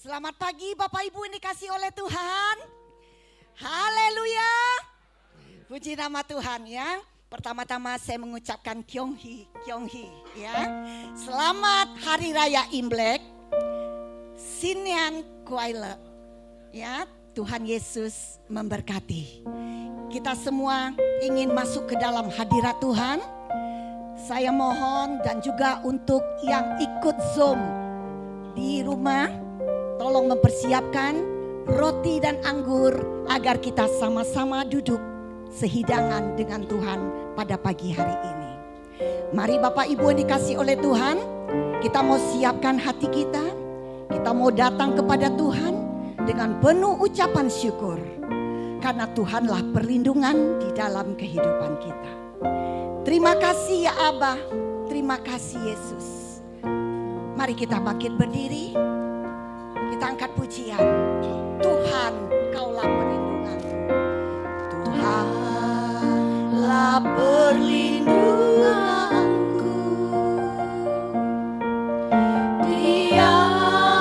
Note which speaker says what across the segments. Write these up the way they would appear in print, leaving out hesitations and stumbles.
Speaker 1: Selamat pagi Bapak Ibu yang dikasih oleh Tuhan. Haleluya. Puji nama Tuhan ya. Pertama-tama saya mengucapkan Kyonghi ya. Selamat Hari Raya Imlek. Sinyan Kuaile. Ya, Tuhan Yesus memberkati. Kita semua ingin masuk ke dalam hadirat Tuhan. Saya mohon dan juga untuk yang ikut Zoom di rumah, tolong mempersiapkan roti dan anggur agar kita sama-sama duduk sehidangan dengan Tuhan pada pagi hari ini. Mari Bapak Ibu yang dikasih oleh Tuhan, kita mau siapkan hati kita. Kita mau datang kepada Tuhan dengan penuh ucapan syukur. Karena Tuhanlah perlindungan di dalam kehidupan kita. Terima kasih ya Abah, terima kasih Yesus. Mari kita bangkit berdiri. Kita angkat pujian. Tuhan, Kaulah perlindunganku. Tuhanlah perlindunganku. Dialah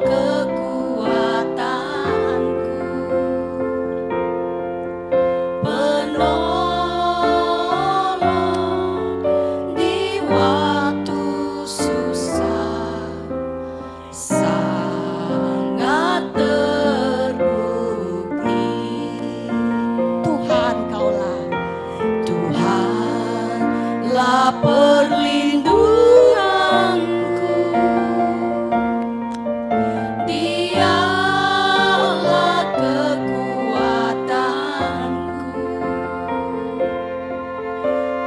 Speaker 1: kekuatanku. Penolong di waktu susah. Sangat terbukti Tuhanlah perlindunganku. Dialah kekuatanku.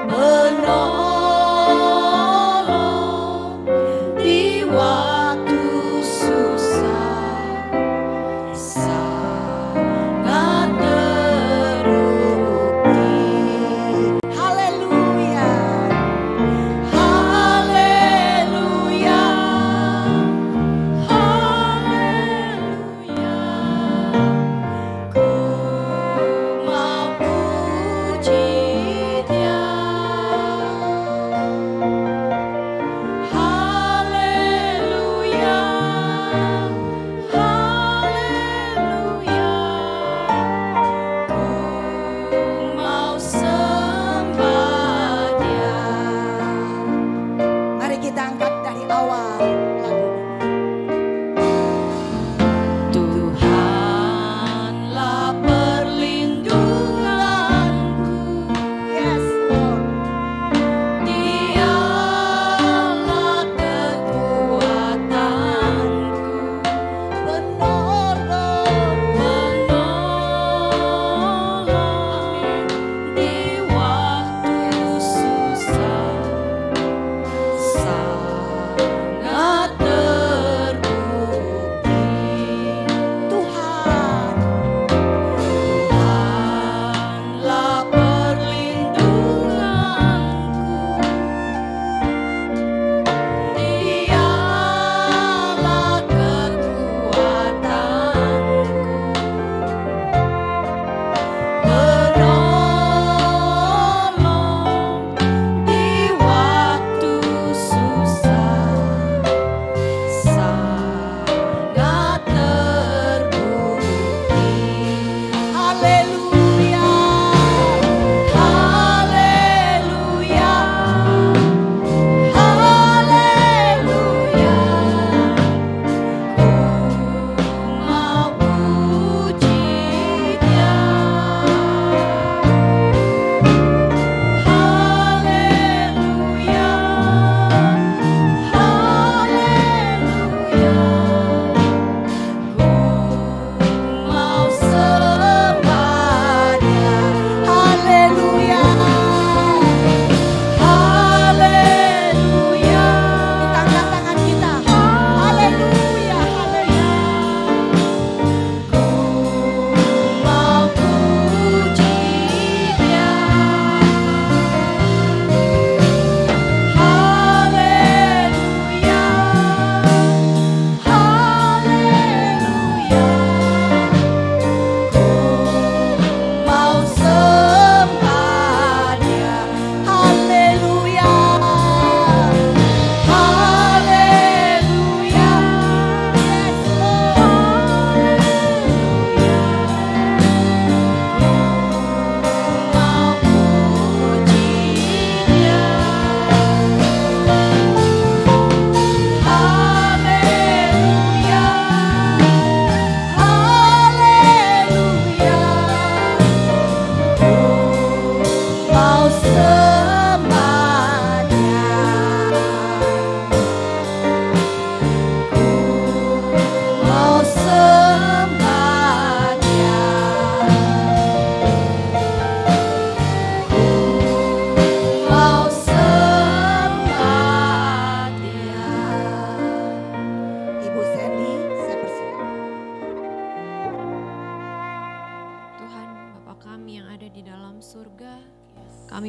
Speaker 1: Penolong di waktu susah. Sangat terbukti. Haleluya.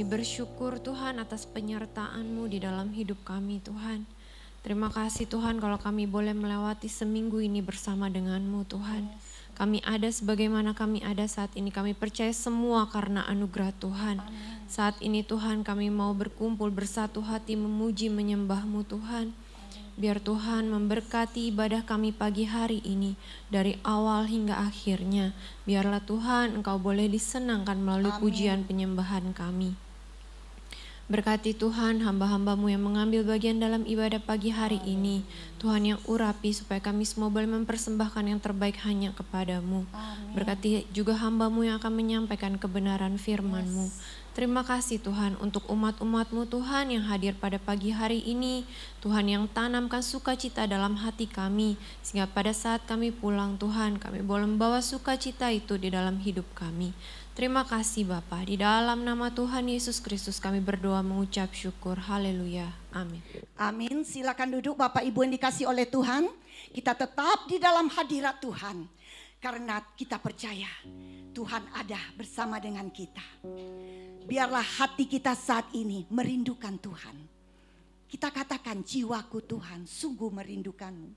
Speaker 2: bersyukur Tuhan atas penyertaan-Mu di dalam hidup kami Tuhan. Terima kasih Tuhan kalau kami boleh melewati seminggu ini bersama dengan-Mu Tuhan. Kami ada sebagaimana kami ada saat ini. Kami percaya semua karena anugerah Tuhan. Saat ini Tuhan kami mau berkumpul bersatu hati memuji menyembah-Mu Tuhan. Biar Tuhan memberkati ibadah kami pagi hari ini dari awal hingga akhirnya. Biarlah Tuhan Engkau boleh disenangkan melalui pujian penyembahan kami. Berkati Tuhan hamba-hamba-Mu yang mengambil bagian dalam ibadah pagi hari ini. Tuhan yang urapi supaya kami semua boleh mempersembahkan yang terbaik hanya kepada-Mu. Berkati juga hamba-Mu yang akan menyampaikan kebenaran firman-Mu. Terima kasih Tuhan untuk umat-umat-Mu Tuhan yang hadir pada pagi hari ini. Tuhan yang tanamkan sukacita dalam hati kami. Sehingga pada saat kami pulang Tuhan kami boleh membawa sukacita itu di dalam hidup kami. Terima kasih Bapa, di dalam nama Tuhan Yesus Kristus kami berdoa mengucap syukur. Haleluya. Amin.
Speaker 1: Amin. Silakan duduk Bapak Ibu yang dikasih oleh Tuhan. Kita tetap di dalam hadirat Tuhan. Karena kita percaya Tuhan ada bersama dengan kita. Biarlah hati kita saat ini merindukan Tuhan. Kita katakan jiwaku Tuhan sungguh merindukan-Mu.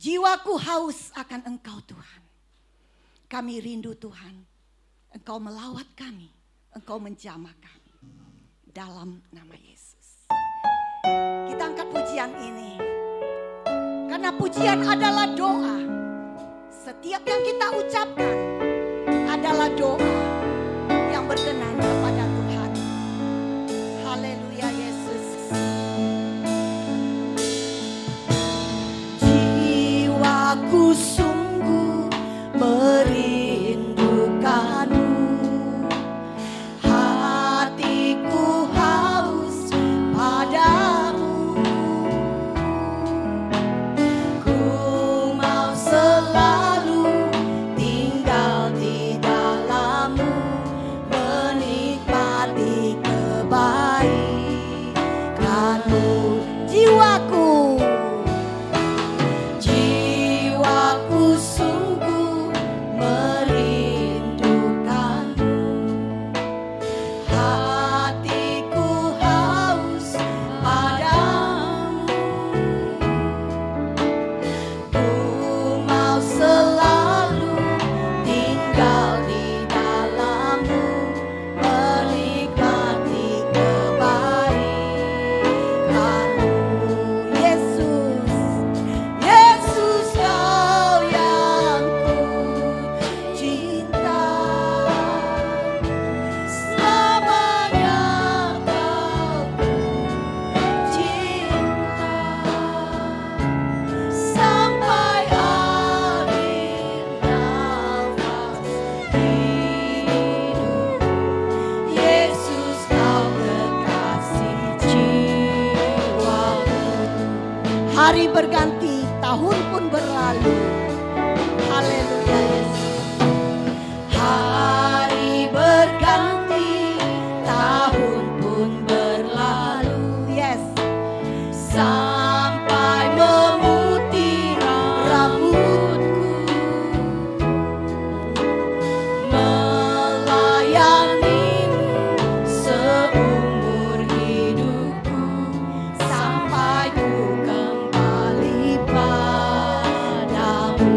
Speaker 1: Jiwaku haus akan Engkau Tuhan. Kami rindu Tuhan. Engkau melawat kami, Engkau menjamah kami. Dalam nama Yesus. Kita angkat pujian ini. Karena pujian adalah doa. Setiap yang kita ucapkan adalah doa yang berkenan kepada Tuhan. Haleluya Yesus. Jiwaku sungguh merindukan-Mu. Hari berganti, tahun pun berlalu. Haleluya Yesus. Hari berganti, tahun pun berlalu. Yes. Sampai memutih rambutku, melayani-Mu seumur hidupku, sampai ku kembali padamu.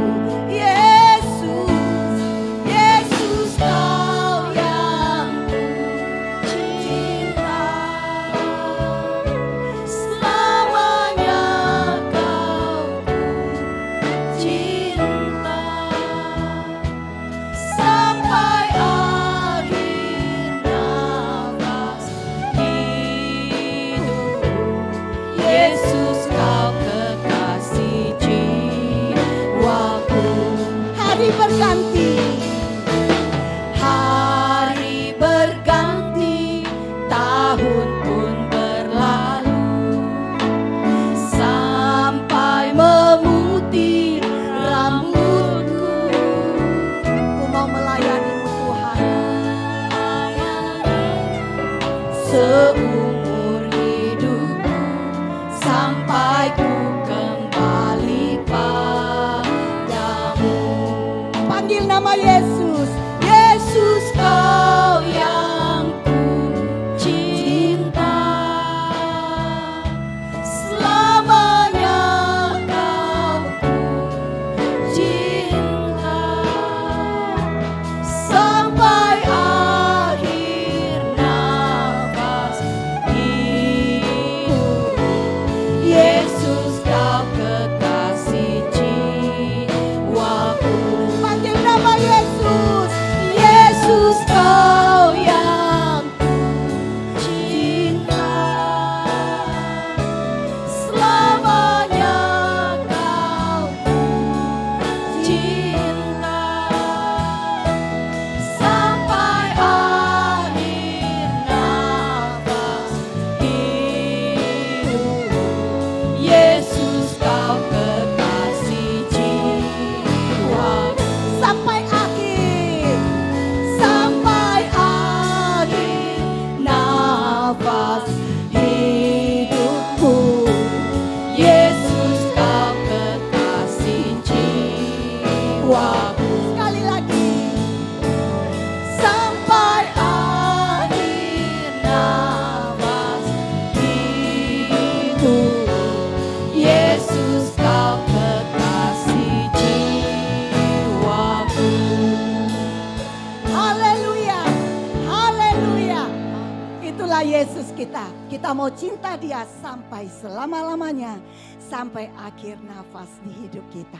Speaker 1: Kita mau cinta Dia sampai selama-lamanya, sampai akhir nafas di hidup kita.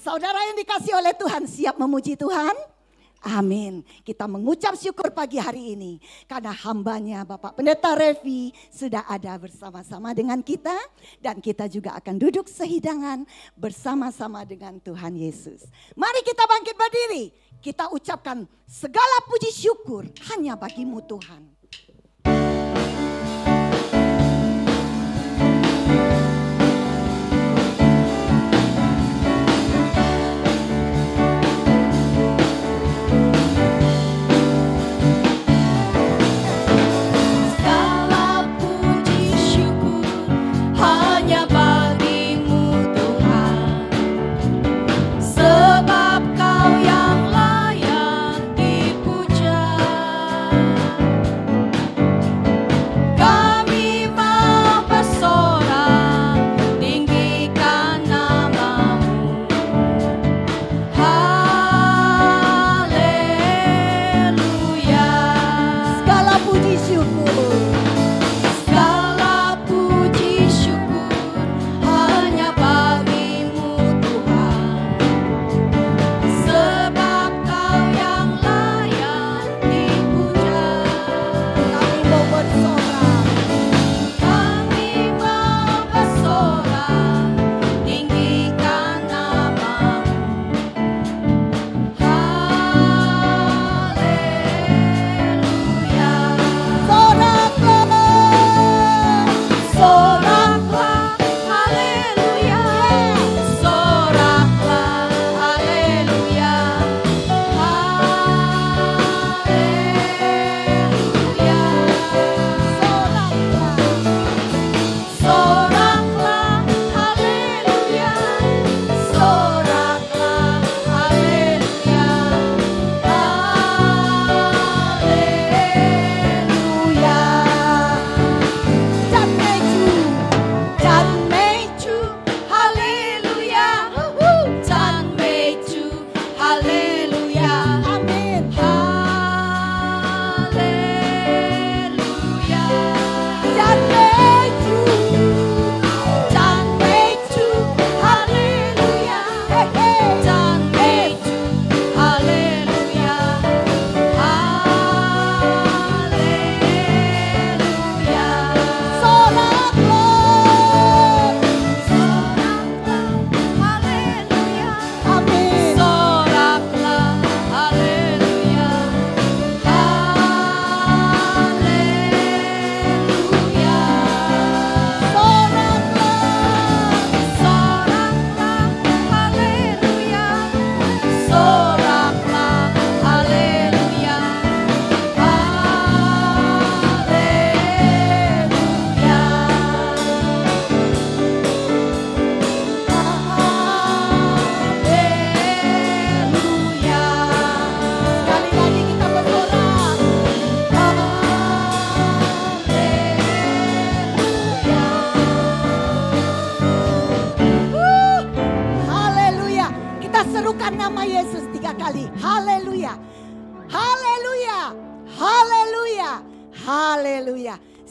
Speaker 1: Saudara yang dikasih oleh Tuhan, siap memuji Tuhan? Amin. Kita mengucap syukur pagi hari ini karena hambanya Bapak Pendeta Revi sudah ada bersama-sama dengan kita. Dan kita juga akan duduk sehidangan bersama-sama dengan Tuhan Yesus. Mari kita bangkit berdiri. Kita ucapkan segala puji syukur hanya bagimu Tuhan.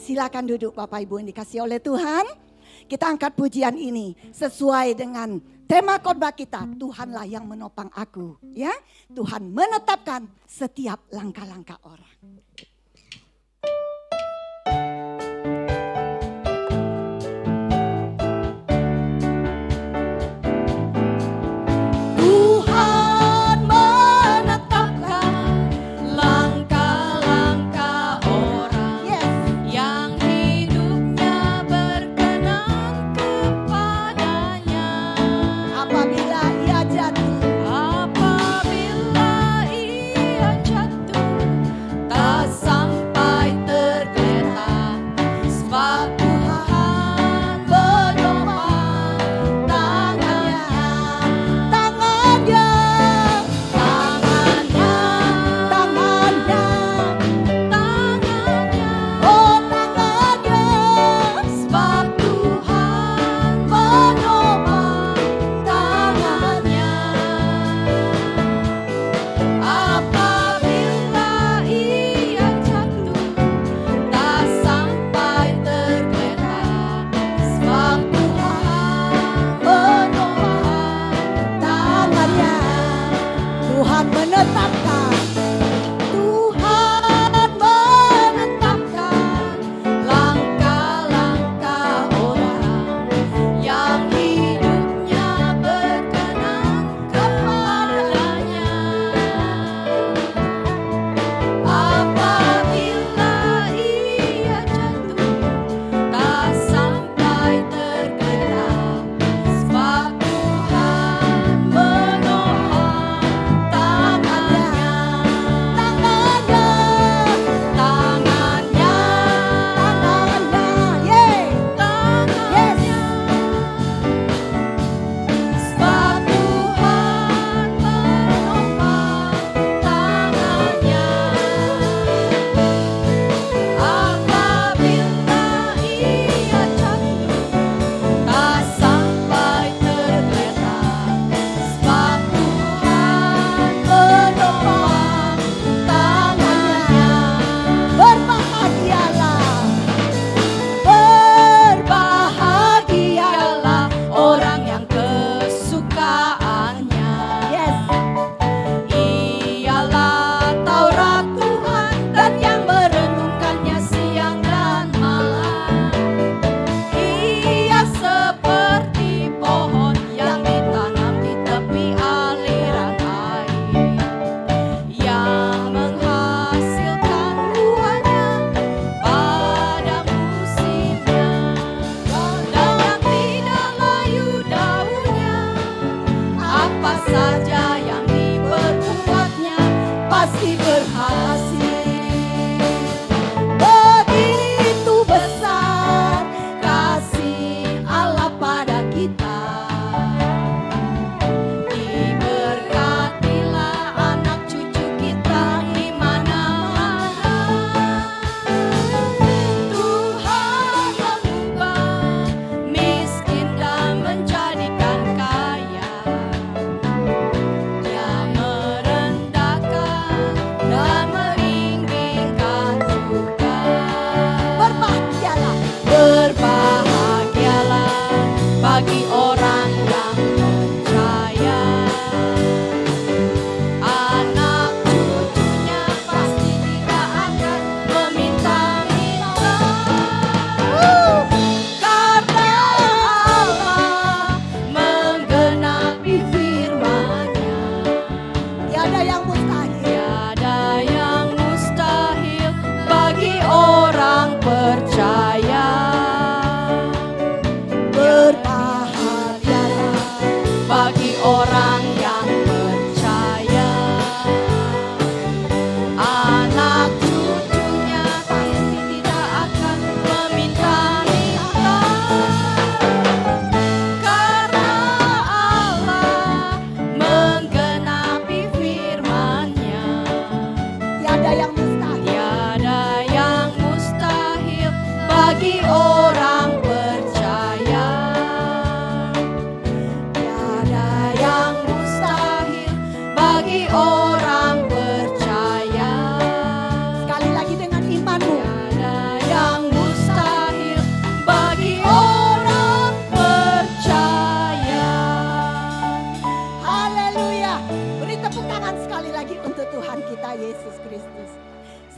Speaker 1: Silakan duduk Bapak Ibu yang dikasih oleh Tuhan. Kita angkat pujian ini sesuai dengan tema khotbah kita. Tuhanlah yang menopang aku, ya. Tuhan menetapkan setiap langkah-langkah orang.
Speaker 3: Apabila ia jatuh, tak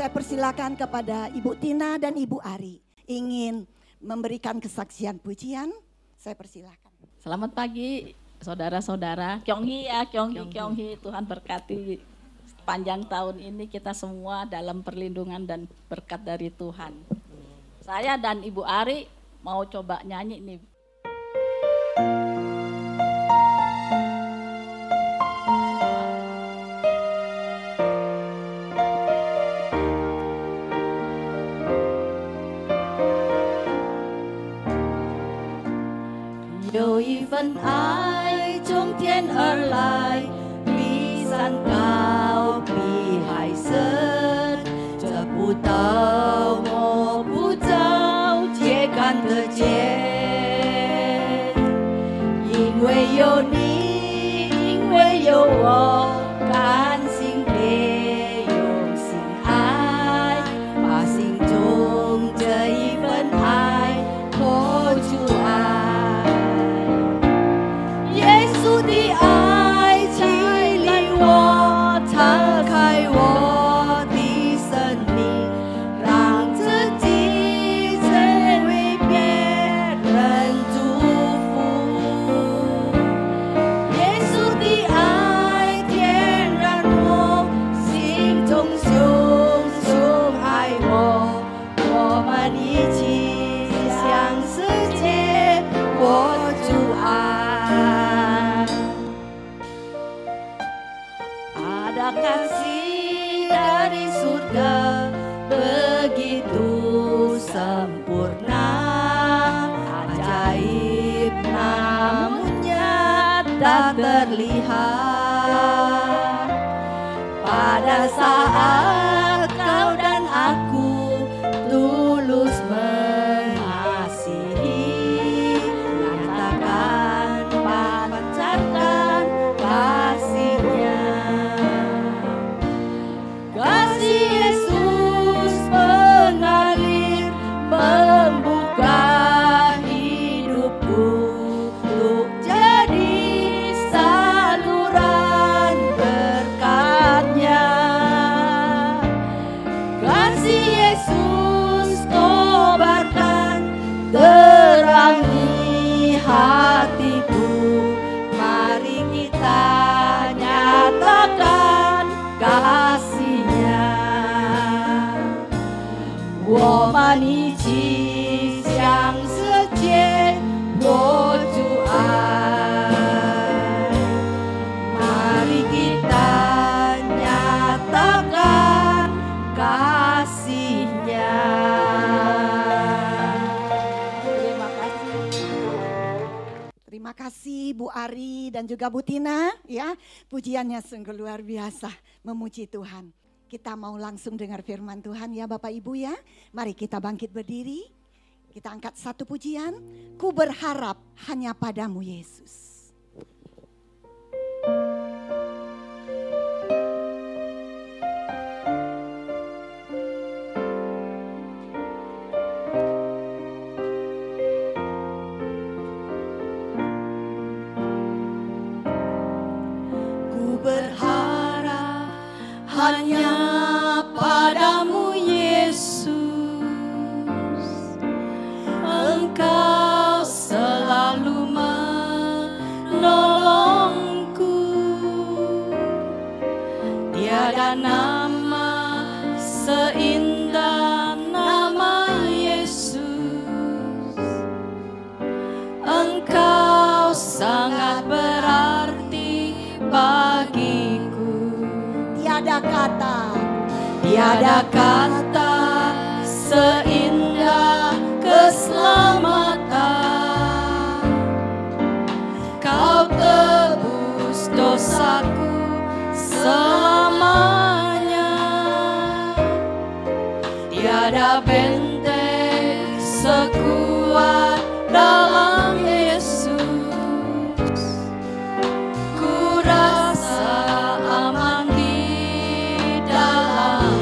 Speaker 1: saya persilakan kepada Ibu Tina dan Ibu Ari ingin memberikan kesaksian pujian. Saya persilakan.
Speaker 3: Selamat pagi saudara-saudara. Kyonghi ya, Kyonghi. Tuhan berkati panjang tahun ini kita semua dalam perlindungan dan berkat dari Tuhan. Saya dan Ibu Ari mau coba nyanyi nih.
Speaker 4: 有一份爱从天而来，比山高，比海深，这不到摸不着，却看得见。因为有你，因为有我，甘心别用心爱，把心中这一份爱活出爱。主的爱激励我，敞开我的生命，让自己成为别人祝福。耶稣的爱点燃我心中熊熊爱我，我们一起向世界活出爱。Ada kasih dari surga begitu sempurna, ajaib namun nyata terlihat. Pada saat kau dan aku tulus mengasihi, nyatakan pancarkan kasihnya. Kasih Yesus mengalir membuka hidupku untuk jadi saluran berkat-Nya. Kasih Yesus kobarkan terangi hatiku. Mari kita nyatakan kasih-Nya. 我们一起向世界活出爱。Mari kita nyatakan kasih-Nya. Terima kasih.
Speaker 1: Terima kasih Bu Ari dan juga Bu Tina ya. Pujiannya sungguh luar biasa, memuji Tuhan. Kita mau langsung dengar firman Tuhan ya Bapak Ibu ya. Mari kita bangkit berdiri. Kita angkat satu pujian. Ku berharap hanya padamu Yesus.
Speaker 4: Ku berharap hanya padamu Yesus, Engkau selalu menolongku. Tiada nama seindah nama Yesus, Engkau sangat berarti bagiku. Tiada kata seindah keselamatan. Kau tebus dosaku selamanya. Tiada benteng sekuat dalam Yesus. Ku rasa aman di dalam.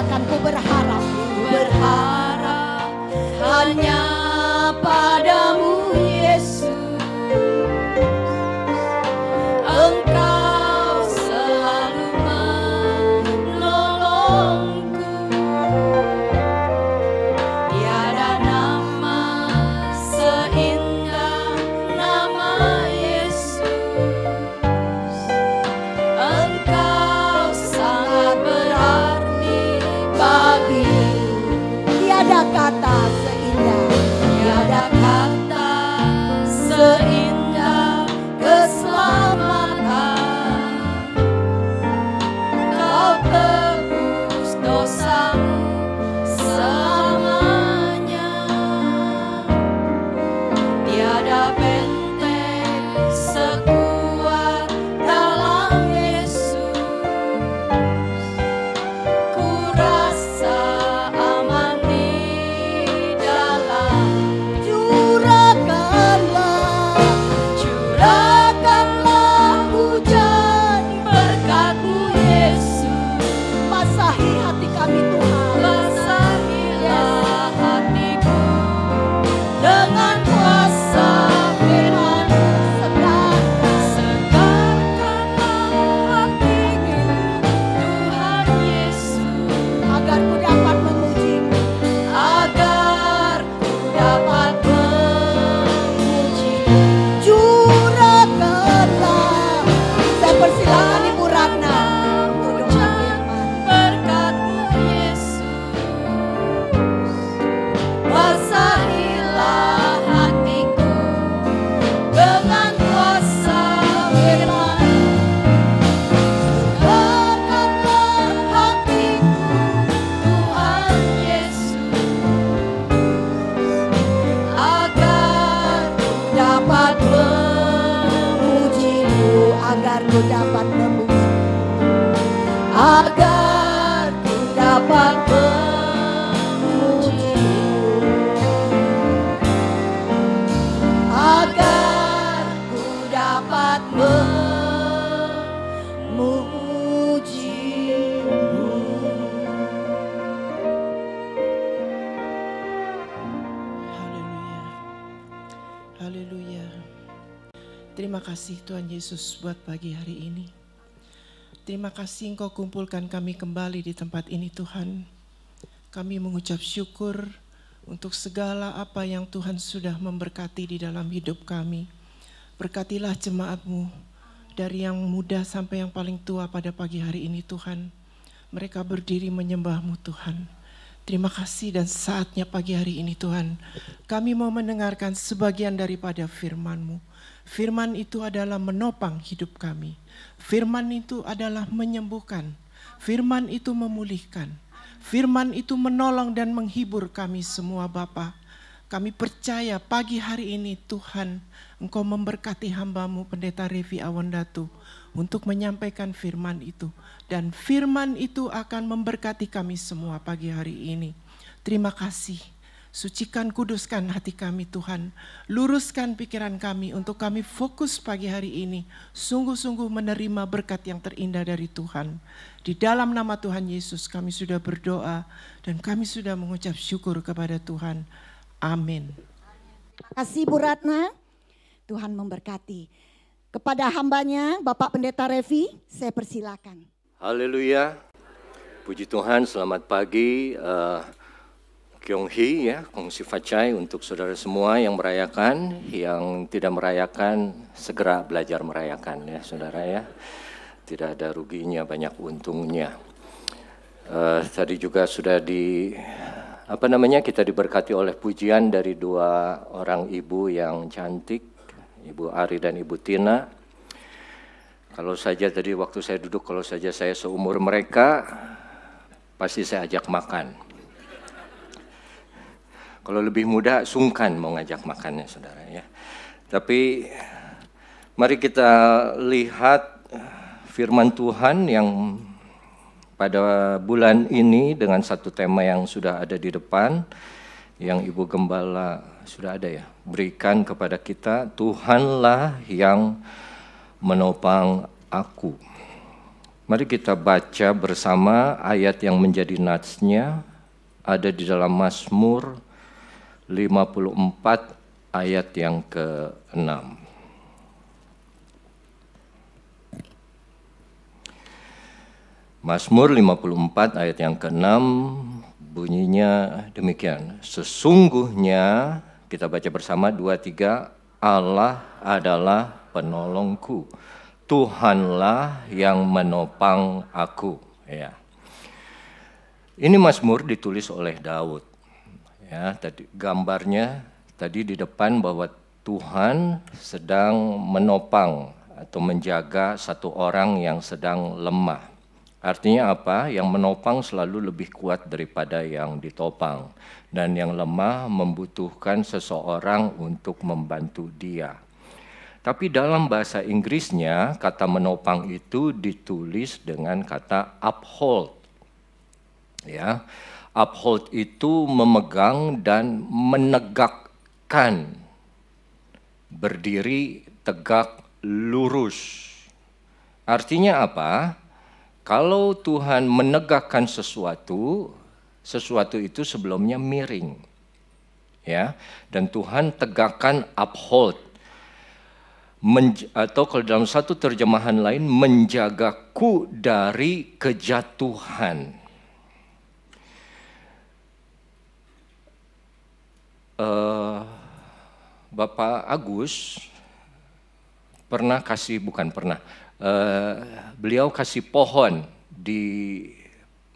Speaker 1: persilakan. Ku berharap,
Speaker 4: berharap hanya padamu Yesus. Engkau selalu menolongku. Tiada nama seindah nama Yesus. Engkau sangat berarti bagiku.
Speaker 1: tiada kata seindah,
Speaker 4: Tiada kata seindah keselamatan. Kau tebus dosamu selamanya. Tiada benteng sekuat dalam Yesus. Ku rasa aman di dalam. Curahkanlah hujan berkat-Mu Yesus.
Speaker 1: basahi hati kami Tuhan.
Speaker 4: Basahilah hatiku dengan kuasa firman-Mu. Segarkanlah hatiku Tuhan Yesus.
Speaker 1: Agar ku dapat memuji-Mu.
Speaker 4: Agar ku dapat memuji.
Speaker 1: Curahkanlah. Saya persilakan Ibu Ratna untuk doa firman.
Speaker 4: Berkat-Mu Yesus. Basahilah hatiku dengan kuasa firman-Mu. Segarkanlah hatiku Tuhan Yesus. Agar ku dapat memuji-Mu.
Speaker 1: Agar ku dapat memuji.
Speaker 4: Agar ku dapat memuji-Mu. Agar ku dapat memuji-Mu.
Speaker 5: Haleluya. Haleluya. Terima kasih Tuhan Yesus buat pagi hari ini. Terima kasih Engkau kumpulkan kami kembali di tempat ini Tuhan. Kami mengucap syukur untuk segala apa yang Tuhan sudah memberkati di dalam hidup kami. Berkatilah jemaat-Mu dari yang muda sampai yang paling tua pada pagi hari ini Tuhan. Mereka berdiri menyembah-Mu Tuhan. Terima kasih dan saatnya pagi hari ini Tuhan. Kami mau mendengarkan sebagian daripada firman-Mu. Firman itu adalah menopang hidup kami. Firman itu adalah menyembuhkan. Firman itu memulihkan. Firman itu menolong dan menghibur kami semua Bapa. Kami percaya pagi hari ini Tuhan, Engkau memberkati hamba-Mu Pendeta Revi Awandatu untuk menyampaikan firman itu. Dan firman itu akan memberkati kami semua pagi hari ini. Terima kasih. Sucikan, kuduskan hati kami Tuhan. Luruskan pikiran kami untuk kami fokus pagi hari ini. Sungguh-sungguh menerima berkat yang terindah dari Tuhan. Di dalam nama Tuhan Yesus kami sudah berdoa dan kami sudah mengucap syukur kepada Tuhan. Amin.
Speaker 1: Terima kasih Bu Ratna. Tuhan memberkati. Kepada hambanya Bapak Pendeta Revi, saya persilakan.
Speaker 6: Haleluya. Puji Tuhan, selamat pagi. Kyong Hee ya, Kong Si Facai untuk saudara semua yang merayakan, yang tidak merayakan segera belajar merayakan ya saudara ya. Tidak ada ruginya, banyak untungnya. Tadi juga sudah kita diberkati oleh pujian dari dua orang ibu yang cantik, Ibu Ari dan Ibu Tina. Kalau saja tadi waktu saya duduk, kalau saja saya seumur mereka, pasti saya ajak makan. Kalau lebih muda, sungkan mau ngajak makannya saudara ya. Tapi mari kita lihat firman Tuhan yang pada bulan ini dengan satu tema yang sudah ada di depan, yang Ibu Gembala sudah ada ya, berikan kepada kita, Tuhanlah yang menopang aku. Mari kita baca bersama ayat yang menjadi natsnya ada di dalam Mazmur 54 ayat yang ke-6. Mazmur 54 ayat yang ke-6 bunyinya demikian. Sesungguhnya, kita baca bersama 2-3, Allah adalah penolongku. Tuhanlah yang menopang aku. Ya. Ini Mazmur ditulis oleh Daud. Ya, tadi gambarnya tadi di depan bahwa Tuhan sedang menopang atau menjaga satu orang yang sedang lemah. Artinya apa? Yang menopang selalu lebih kuat daripada yang ditopang. Dan yang lemah membutuhkan seseorang untuk membantu dia. Tapi dalam bahasa Inggrisnya, kata menopang itu ditulis dengan kata uphold. Ya, uphold itu memegang dan menegakkan, berdiri tegak lurus. Artinya apa? Kalau Tuhan menegakkan sesuatu, sesuatu itu sebelumnya miring. Ya, dan Tuhan tegakkan uphold. Atau kalau dalam satu terjemahan lain, menjagaku dari kejatuhan. Bapak Agus beliau kasih pohon di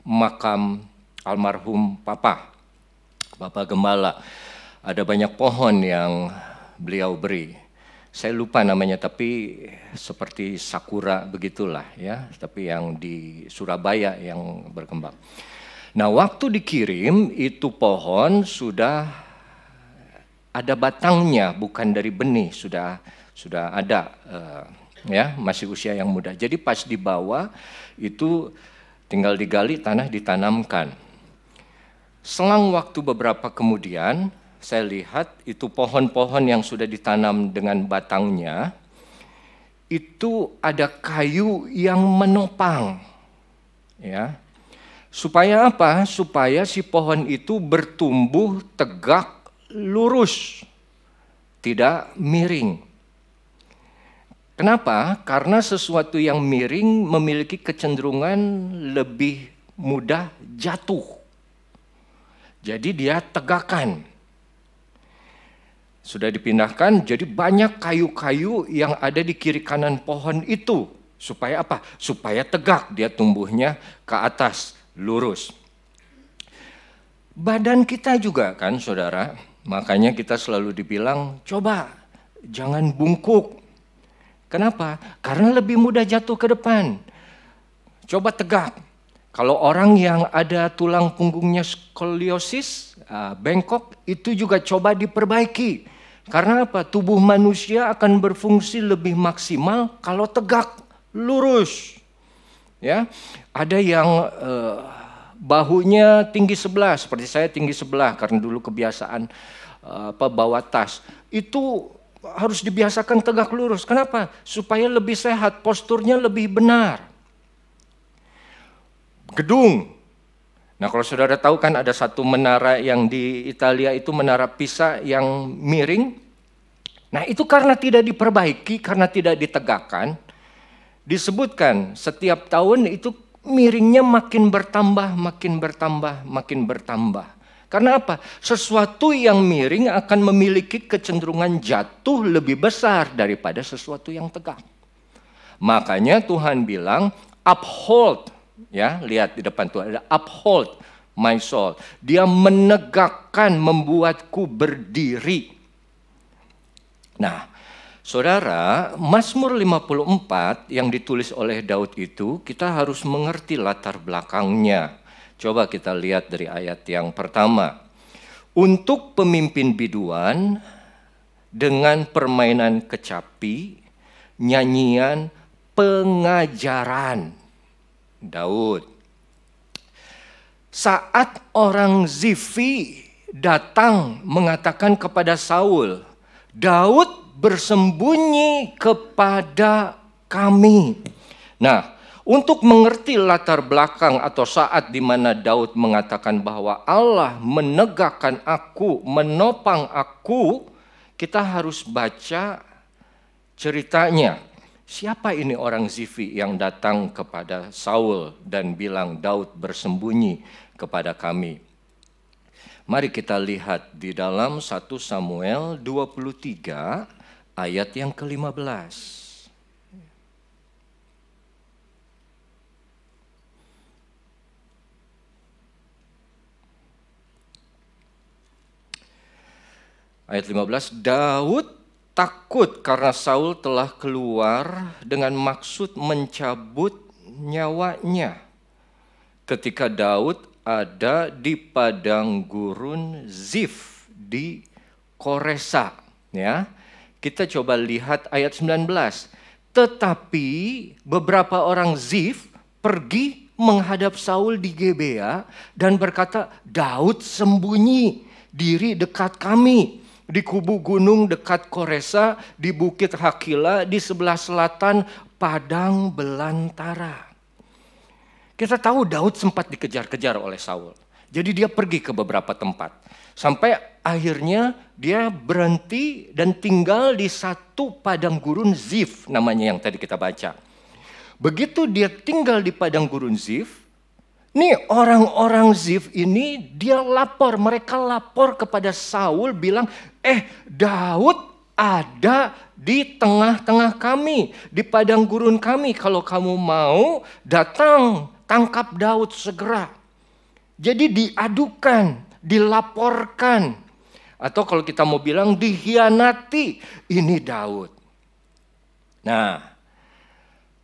Speaker 6: makam almarhum Bapak Gembala. Ada banyak pohon yang beliau beri. Saya lupa namanya, tapi seperti sakura begitulah ya, tapi yang di Surabaya yang berkembang. Nah, waktu dikirim itu pohon sudah ada batangnya, bukan dari benih, sudah ada ya, masih usia yang muda. Jadi pas dibawa itu tinggal digali tanah ditanamkan. Selang waktu beberapa kemudian saya lihat itu pohon-pohon yang sudah ditanam dengan batangnya, itu ada kayu yang menopang. Ya. Supaya apa? Supaya si pohon itu bertumbuh tegak lurus, tidak miring. Kenapa? Karena sesuatu yang miring memiliki kecenderungan lebih mudah jatuh. Jadi dia tegakkan. Sudah dipindahkan, jadi banyak kayu-kayu yang ada di kiri kanan pohon itu. Supaya apa? Supaya tegak, dia tumbuhnya ke atas, lurus. Badan kita juga kan saudara, makanya kita selalu dibilang, coba jangan bungkuk. Kenapa? Karena lebih mudah jatuh ke depan. Coba tegak. Kalau orang yang ada tulang punggungnya skoliosis, bengkok, itu juga coba diperbaiki. Karena apa? Tubuh manusia akan berfungsi lebih maksimal kalau tegak, lurus. Ya, ada yang bahunya tinggi sebelah, seperti saya tinggi sebelah karena dulu kebiasaan bawa tas. Itu harus dibiasakan tegak lurus. Kenapa? Supaya lebih sehat, posturnya lebih benar. Gedung. Nah, kalau saudara tahu kan ada satu menara yang di Italia itu menara Pisa yang miring. Nah, itu karena tidak diperbaiki, karena tidak ditegakkan. Disebutkan setiap tahun itu miringnya makin bertambah, makin bertambah, makin bertambah. Karena apa? Sesuatu yang miring akan memiliki kecenderungan jatuh lebih besar daripada sesuatu yang tegak. Makanya Tuhan bilang, uphold. Ya, lihat di depan Tuhan ada uphold my soul. Dia menegakkan, membuatku berdiri. Nah, saudara, Mazmur 54 yang ditulis oleh Daud itu kita harus mengerti latar belakangnya. Coba kita lihat dari ayat yang pertama. Untuk pemimpin biduan dengan permainan kecapi, nyanyian pengajaran. Daud. Saat orang Zifi datang mengatakan kepada Saul, Daud bersembunyi kepada kami. Nah, Untuk mengerti latar belakang atau saat di mana Daud mengatakan bahwa Allah menegakkan aku, menopang aku, kita harus baca ceritanya. Siapa ini orang Zifi yang datang kepada Saul dan bilang, Daud bersembunyi kepada kami. Mari kita lihat di dalam 1 Samuel 23 ayat yang ke-15. Ayat 15, Daud takut karena Saul telah keluar dengan maksud mencabut nyawanya. Ketika Daud ada di padang gurun Zif di Koresa. Ya, kita coba lihat ayat 19. Tetapi beberapa orang Zif pergi menghadap Saul di Gebea dan berkata, Daud sembunyi diri dekat kami. Di kubu gunung dekat Koresa, di bukit Hakila, di sebelah selatan padang belantara. Kita tahu Daud sempat dikejar-kejar oleh Saul. Jadi dia pergi ke beberapa tempat. Sampai akhirnya dia berhenti dan tinggal di satu padang gurun Zif, namanya yang tadi kita baca. Begitu dia tinggal di padang gurun Zif, nih orang-orang Zif ini mereka lapor kepada Saul bilang, Daud ada di tengah-tengah kami, di padang gurun kami. Kalau kamu mau datang, tangkap Daud segera. Jadi diadukan, dilaporkan. Atau kalau kita mau bilang dikhianati, ini Daud. Nah,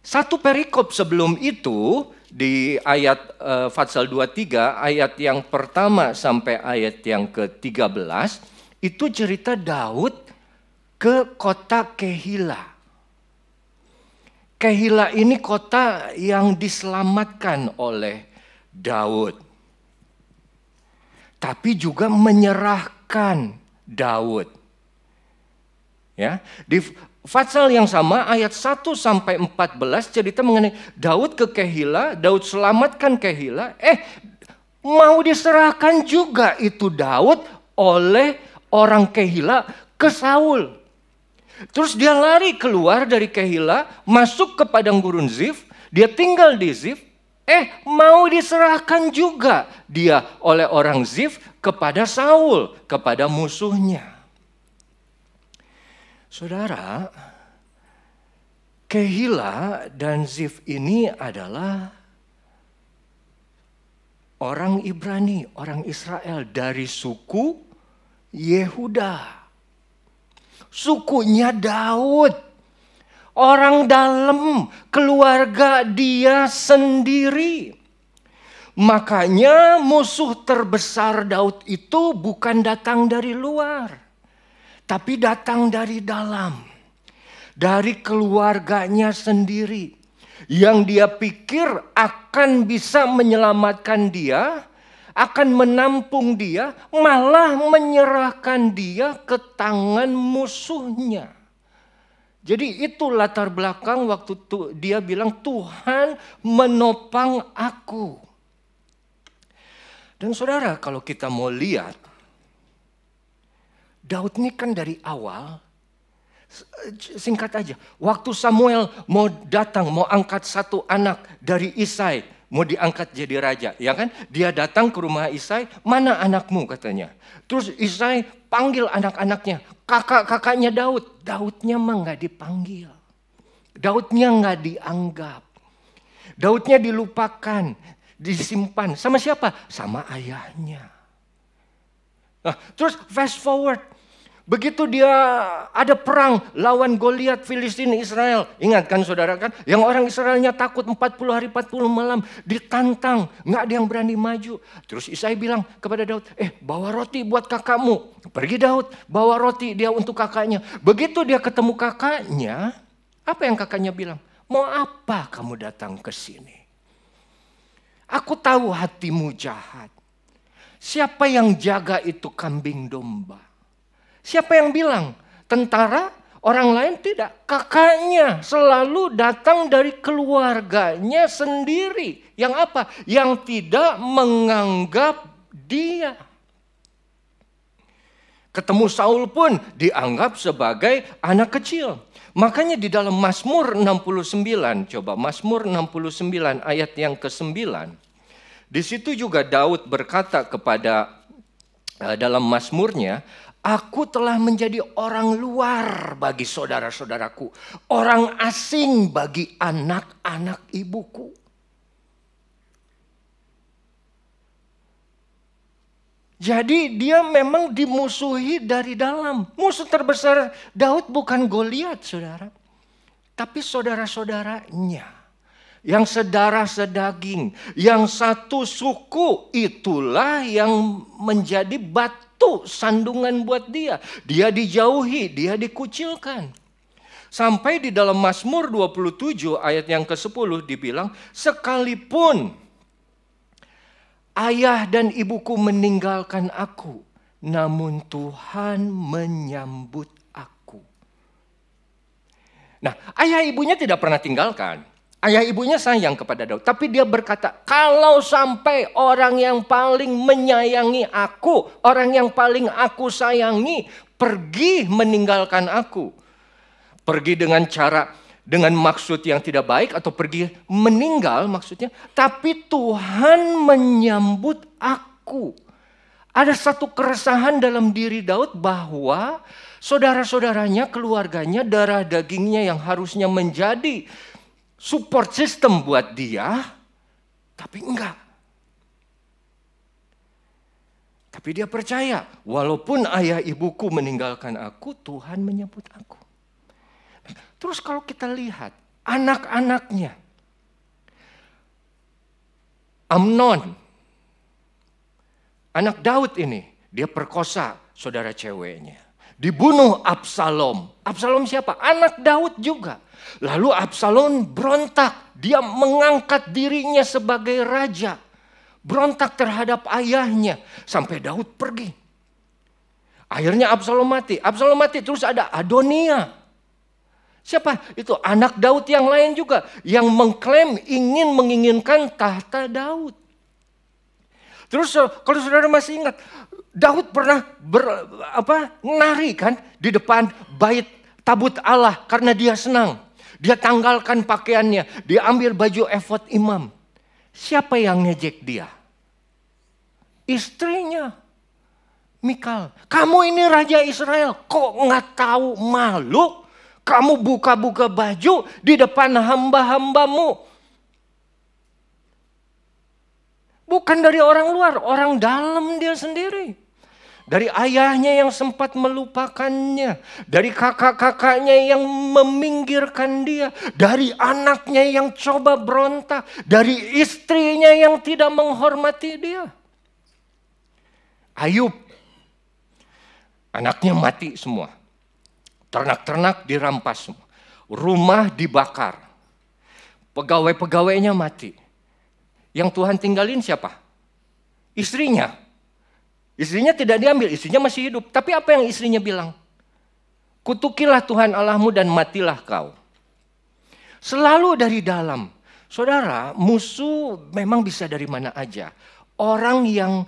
Speaker 6: satu perikop sebelum itu, di ayat Fatsal 23, ayat yang pertama sampai ayat yang ke-13, itu cerita Daud ke kota Kehila. Kehila ini kota yang diselamatkan oleh Daud. Tapi juga menyerahkan Daud. Ya, di Fatsal yang sama ayat 1 sampai 14 cerita mengenai Daud ke Kehila, Daud selamatkan Kehila, mau diserahkan juga itu Daud oleh orang Kehila ke Saul. Terus dia lari keluar dari Kehila, masuk ke padang gurun Zif, dia tinggal di Zif, mau diserahkan juga dia oleh orang Zif kepada Saul, kepada musuhnya. Saudara, Kehila dan Zif ini adalah orang Ibrani, orang Israel dari suku Yehuda. Sukunya Daud. Orang dalam keluarga dia sendiri. Makanya musuh terbesar Daud itu bukan datang dari luar, tapi datang dari dalam. Dari keluarganya sendiri. Yang dia pikir akan bisa menyelamatkan dia, akan menampung dia, malah menyerahkan dia ke tangan musuhnya. Jadi itu latar belakang waktu dia bilang Tuhan menopang aku. Dan saudara, kalau kita mau lihat, Daud ini kan dari awal, singkat aja, waktu Samuel mau datang, mau angkat satu anak dari Isai, mau diangkat jadi raja, ya kan? Dia datang ke rumah Isai, mana anakmu katanya. Terus Isai panggil anak-anaknya, kakak-kakaknya Daud. Daudnya mah nggak dipanggil. Daudnya nggak dianggap. Daudnya dilupakan, disimpan. Sama siapa? Sama ayahnya. Nah, terus fast forward. Begitu dia ada perang lawan Goliat Filistin Israel. Ingat kan saudara kan? Yang orang Israelnya takut 40 hari 40 malam. Ditantang. Nggak ada yang berani maju. Terus Isai bilang kepada Daud. Bawa roti buat kakakmu. Pergi Daud. Bawa roti dia untuk kakaknya. Begitu dia ketemu kakaknya. Apa yang kakaknya bilang? Mau apa kamu datang ke sini? Aku tahu hatimu jahat. Siapa yang jaga itu kambing domba? Siapa yang bilang? Tentara? Orang lain tidak. Kakaknya selalu datang dari keluarganya sendiri. Yang apa? Yang tidak menganggap dia. Ketemu Saul pun dianggap sebagai anak kecil. Makanya di dalam Mazmur 69, coba Mazmur 69 ayat yang ke-9. Di situ juga Daud berkata kepada dalam Mazmurnya, aku telah menjadi orang luar bagi saudara-saudaraku, orang asing bagi anak-anak ibuku. Jadi dia memang dimusuhi dari dalam. Musuh terbesar Daud bukan Goliat, saudara. Tapi saudara-saudaranya. Yang sedarah sedaging. Yang satu suku, itulah yang menjadi batu sandungan buat dia. Dia dijauhi, dia dikucilkan. Sampai di dalam Mazmur 27 ayat yang ke-10 dibilang, sekalipun ayah dan ibuku meninggalkan aku, namun Tuhan menyambut aku. Nah, ayah ibunya tidak pernah tinggalkan. Ayah ibunya sayang kepada Daud. Tapi dia berkata, kalau sampai orang yang paling menyayangi aku, orang yang paling aku sayangi, pergi meninggalkan aku. Pergi dengan cara, dengan maksud yang tidak baik atau pergi meninggal maksudnya. Tapi Tuhan menyambut aku. Ada satu keresahan dalam diri Daud bahwa saudara-saudaranya, keluarganya, darah dagingnya yang harusnya menjadi support system buat dia, tapi enggak. Tapi dia percaya, walaupun ayah ibuku meninggalkan aku, Tuhan menyambut aku. Terus kalau kita lihat anak-anaknya, Amnon, anak Daud ini, dia perkosa saudara ceweknya. Dibunuh Absalom. Absalom siapa? Anak Daud juga. Lalu Absalom berontak. Dia mengangkat dirinya sebagai raja. Berontak terhadap ayahnya. Sampai Daud pergi. Akhirnya Absalom mati. Absalom mati terus ada Adonia. Siapa? Itu anak Daud yang lain juga. Yang mengklaim menginginkan tahta Daud. Terus kalau saudara masih ingat, Daud pernah nari kan di depan bait tabut Allah karena dia senang. Dia tanggalkan pakaiannya, dia ambil baju efod imam. Siapa yang ngejek dia? Istrinya, Mikal. Kamu ini raja Israel, kok nggak tahu malu? Kamu buka-buka baju di depan hamba-hambamu. Bukan dari orang luar, orang dalam dia sendiri. Dari ayahnya yang sempat melupakannya. Dari kakak-kakaknya yang meminggirkan dia. Dari anaknya yang coba berontak. Dari istrinya yang tidak menghormati dia. Ayub. Anaknya mati semua. Ternak-ternak dirampas semua. Rumah dibakar. Pegawai-pegawainya mati. Yang Tuhan tinggalin siapa? Istrinya. Istrinya tidak diambil, istrinya masih hidup. Tapi apa yang istrinya bilang? Kutukilah Tuhan Allahmu dan matilah kau. Selalu dari dalam. Saudara, musuh memang bisa dari mana aja. Orang yang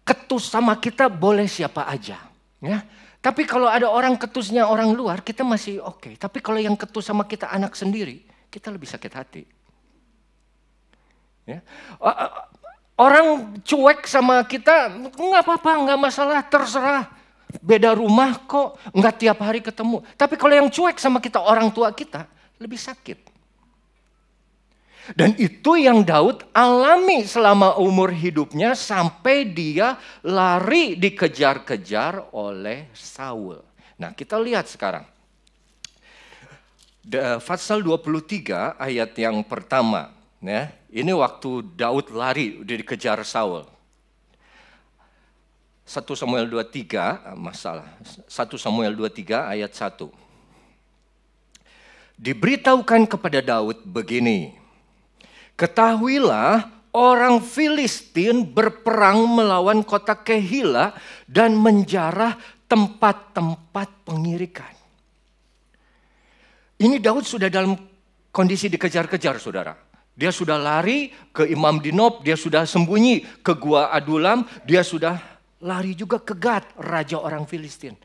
Speaker 6: ketus sama kita boleh siapa aja. Ya. Tapi kalau ada orang ketusnya orang luar, kita masih oke. Tapi kalau yang ketus sama kita anak sendiri, kita lebih sakit hati. Ya. Orang cuek sama kita, nggak apa-apa, nggak masalah, terserah. Beda rumah kok, nggak tiap hari ketemu. Tapi kalau yang cuek sama kita, orang tua kita, lebih sakit. Dan itu yang Daud alami selama umur hidupnya sampai dia lari dikejar-kejar oleh Saul. Nah, kita lihat sekarang. Pasal 23 ayat yang pertama. Ya, ini waktu Daud lari dikejar Saul. 1 Samuel 23, masalah. 1 Samuel 23 ayat 1. Diberitahukan kepada Daud begini. Ketahuilah orang Filistin berperang melawan kota Kehila dan menjarah tempat-tempat pengirikan. Ini Daud sudah dalam kondisi dikejar-kejar, saudara. Dia sudah lari ke Imam Dinob, dia sudah sembunyi ke Gua Adulam, dia sudah lari juga ke Gad, raja orang Filistin.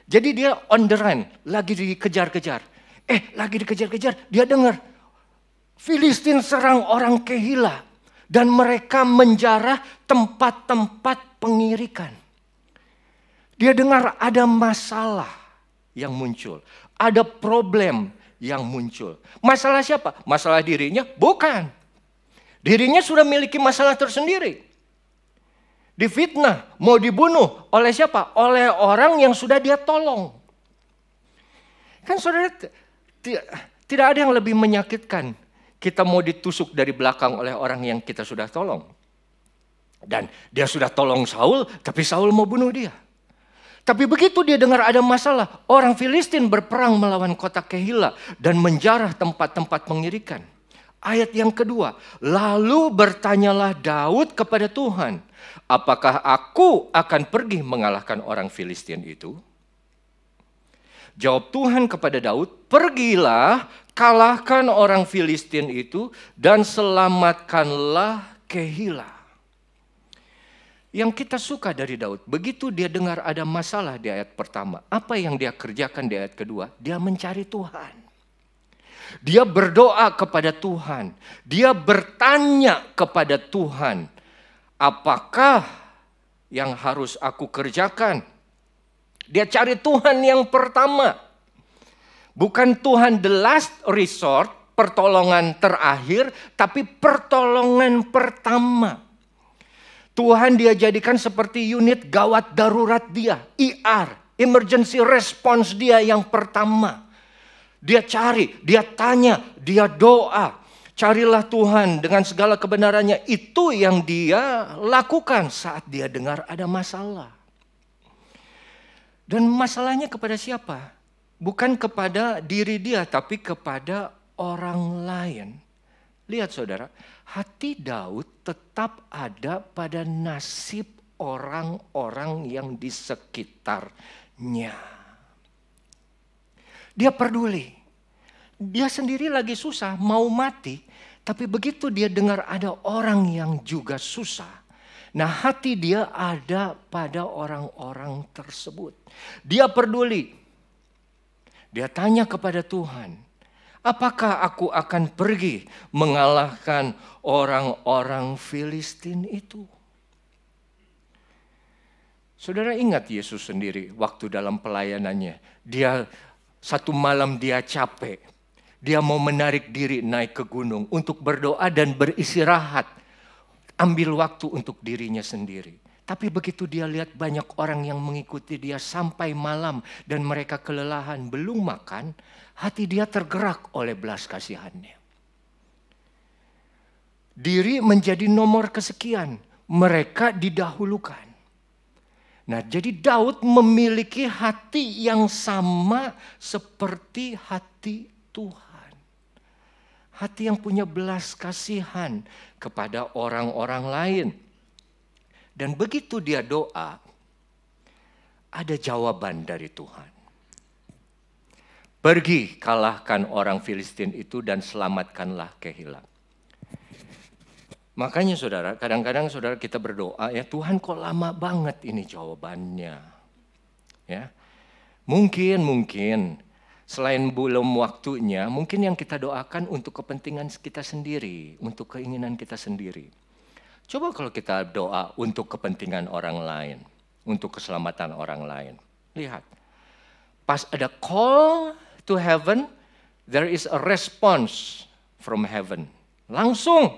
Speaker 6: Jadi dia on the run, lagi dikejar-kejar. Lagi dikejar-kejar, dia dengar Filistin serang orang Kehila dan mereka menjarah tempat-tempat pengirikan. Dia dengar ada masalah yang muncul, ada problem yang muncul. Masalah siapa? Masalah dirinya? Bukan. Dirinya sudah memiliki masalah tersendiri. Difitnah, mau dibunuh oleh siapa? Oleh orang yang sudah dia tolong. Kan saudara, tidak ada yang lebih menyakitkan. Kita mau ditusuk dari belakang oleh orang yang kita sudah tolong. Dan dia sudah tolong Saul, tapi Saul mau bunuh dia. Tapi begitu dia dengar ada masalah, orang Filistin berperang melawan kota Kehila dan menjarah tempat-tempat pengirikan. Ayat yang kedua, lalu bertanyalah Daud kepada Tuhan, apakah aku akan pergi mengalahkan orang Filistin itu? Jawab Tuhan kepada Daud, pergilah, kalahkan orang Filistin itu dan selamatkanlah Kehila. Yang kita suka dari Daud, begitu dia dengar ada masalah di ayat pertama, apa yang dia kerjakan di ayat kedua? Dia mencari Tuhan. Dia berdoa kepada Tuhan. Dia bertanya kepada Tuhan, apakah yang harus aku kerjakan? Dia cari Tuhan yang pertama. Bukan Tuhan the last resort, pertolongan terakhir, tapi pertolongan pertama. Tuhan dia jadikan seperti unit gawat darurat dia, ER, emergency response dia yang pertama. Dia cari, dia tanya, dia doa. Carilah Tuhan dengan segala kebenarannya. Itu yang dia lakukan saat dia dengar ada masalah. Dan masalahnya kepada siapa? Bukan kepada diri dia, tapi kepada orang lain. Lihat saudara, hati Daud tetap ada pada nasib orang-orang yang di sekitarnya. Dia peduli. Dia sendiri lagi susah, mau mati. Tapi begitu dia dengar ada orang yang juga susah. Nah hati dia ada pada orang-orang tersebut. Dia peduli. Dia tanya kepada Tuhan, apakah aku akan pergi mengalahkan orang-orang Filistin itu? Saudara ingat Yesus sendiri waktu dalam pelayanannya. Dia satu malam dia capek. Dia mau menarik diri naik ke gunung untuk berdoa dan beristirahat. Ambil waktu untuk dirinya sendiri. Tapi begitu dia lihat banyak orang yang mengikuti dia sampai malam dan mereka kelelahan belum makan, hati dia tergerak oleh belas kasihannya. Diri menjadi nomor kesekian, mereka didahulukan. Nah, jadi Daud memiliki hati yang sama seperti hati Tuhan. Hati yang punya belas kasihan kepada orang-orang lain. Dan begitu dia doa, ada jawaban dari Tuhan. Pergi kalahkan orang Filistin itu dan selamatkanlah Kehila. Makanya saudara, kadang-kadang saudara kita berdoa, ya Tuhan kok lama banget ini jawabannya. Ya, mungkin selain belum waktunya, mungkin yang kita doakan untuk kepentingan kita sendiri, untuk keinginan kita sendiri. Coba kalau kita doa untuk kepentingan orang lain, untuk keselamatan orang lain. Lihat, pas ada call to heaven, there is a response from heaven. Langsung,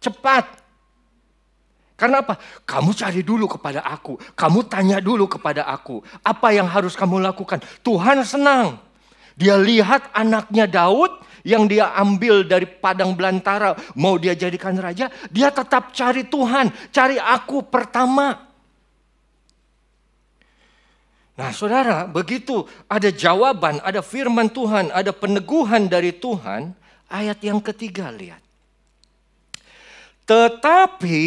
Speaker 6: cepat. Karena apa? Kamu cari dulu kepada aku, kamu tanya dulu kepada aku. Apa yang harus kamu lakukan? Tuhan senang. Dia lihat anaknya Daud yang dia ambil dari padang belantara, mau dia jadikan raja, dia tetap cari Tuhan, cari aku pertama. Nah saudara, begitu ada jawaban, ada firman Tuhan, ada peneguhan dari Tuhan, ayat yang ketiga lihat. Tetapi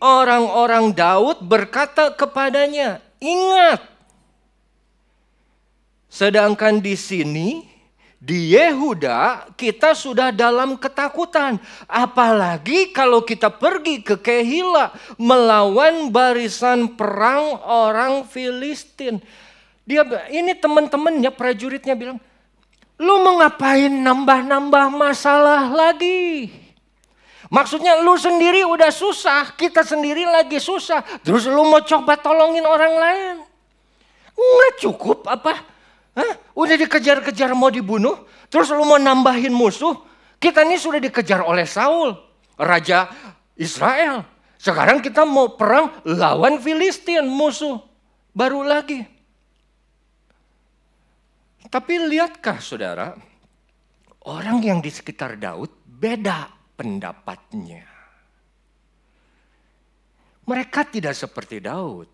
Speaker 6: orang-orang Daud berkata kepadanya, ingat, sedangkan di sini Di Yehuda kita sudah dalam ketakutan. Apalagi kalau kita pergi ke Kehila melawan barisan perang orang Filistin. Ini teman-temannya, prajuritnya bilang, lu mau ngapain nambah-nambah masalah lagi? Maksudnya lu sendiri udah susah, kita sendiri lagi susah. Terus lu mau coba tolongin orang lain? Nggak cukup apa? Hah? Udah dikejar-kejar mau dibunuh, terus lu mau nambahin musuh? Kita ini sudah dikejar oleh Saul, raja Israel. Sekarang kita mau perang lawan Filistin, musuh baru lagi. Tapi lihatkah saudara, orang yang di sekitar Daud beda pendapatnya. Mereka tidak seperti Daud.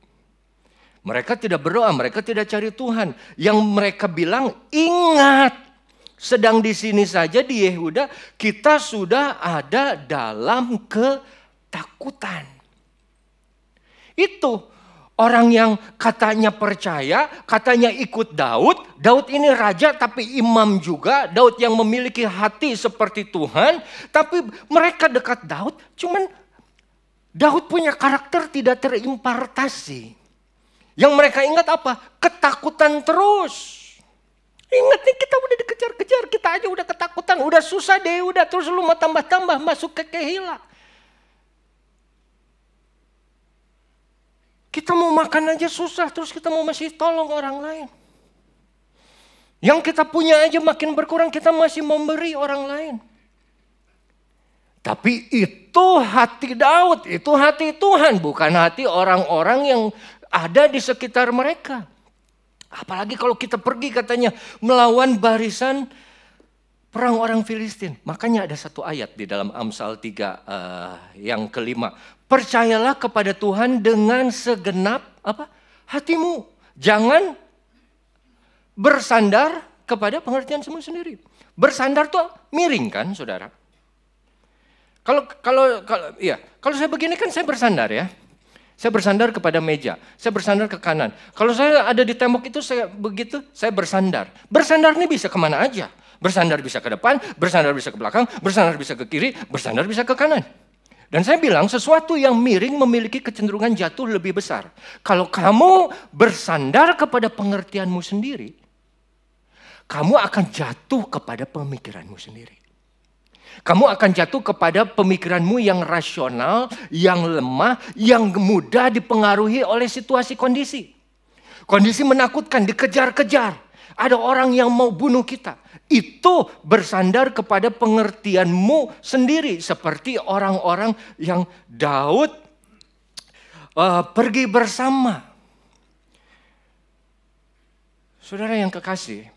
Speaker 6: Mereka tidak berdoa, mereka tidak cari Tuhan. Yang mereka bilang, ingat, sedang di sini saja di Yehuda, kita sudah ada dalam ketakutan. Itu orang yang katanya percaya, katanya ikut Daud. Daud ini raja tapi imam juga. Daud yang memiliki hati seperti Tuhan. Tapi mereka dekat Daud, cuman Daud punya karakter tidak terimpartasi. Yang mereka ingat apa? Ketakutan terus. Ingat nih, kita udah dikejar-kejar, kita aja udah ketakutan, udah susah deh, udah terus lu mau tambah-tambah masuk ke Kehila. Kita mau makan aja susah, terus kita mau masih tolong orang lain. Yang kita punya aja makin berkurang, kita masih memberi orang lain. Tapi itu hati Daud, itu hati Tuhan, bukan hati orang-orang yang ada di sekitar mereka. Apalagi kalau kita pergi katanya melawan barisan perang orang Filistin. Makanya ada satu ayat di dalam Amsal 3 yang kelima. Percayalah kepada Tuhan dengan segenap hatimu. Jangan bersandar kepada pengertianmu sendiri. Bersandar tuh miring kan saudara? Kalau saya begini kan saya bersandar ya. Saya bersandar kepada meja, saya bersandar ke kanan. Kalau saya ada di tembok itu saya bersandar. Bersandar ini bisa kemana aja. Bersandar bisa ke depan, bersandar bisa ke belakang, bersandar bisa ke kiri, bersandar bisa ke kanan. Dan saya bilang sesuatu yang miring memiliki kecenderungan jatuh lebih besar. Kalau kamu bersandar kepada pengertianmu sendiri, kamu akan jatuh kepada pemikiranmu sendiri. Kamu akan jatuh kepada pemikiranmu yang rasional, yang lemah, yang mudah dipengaruhi oleh situasi kondisi. Kondisi menakutkan, dikejar-kejar. Ada orang yang mau bunuh kita. Itu bersandar kepada pengertianmu sendiri. Seperti orang-orang yang Daud pergi bersama. Saudara yang kekasih,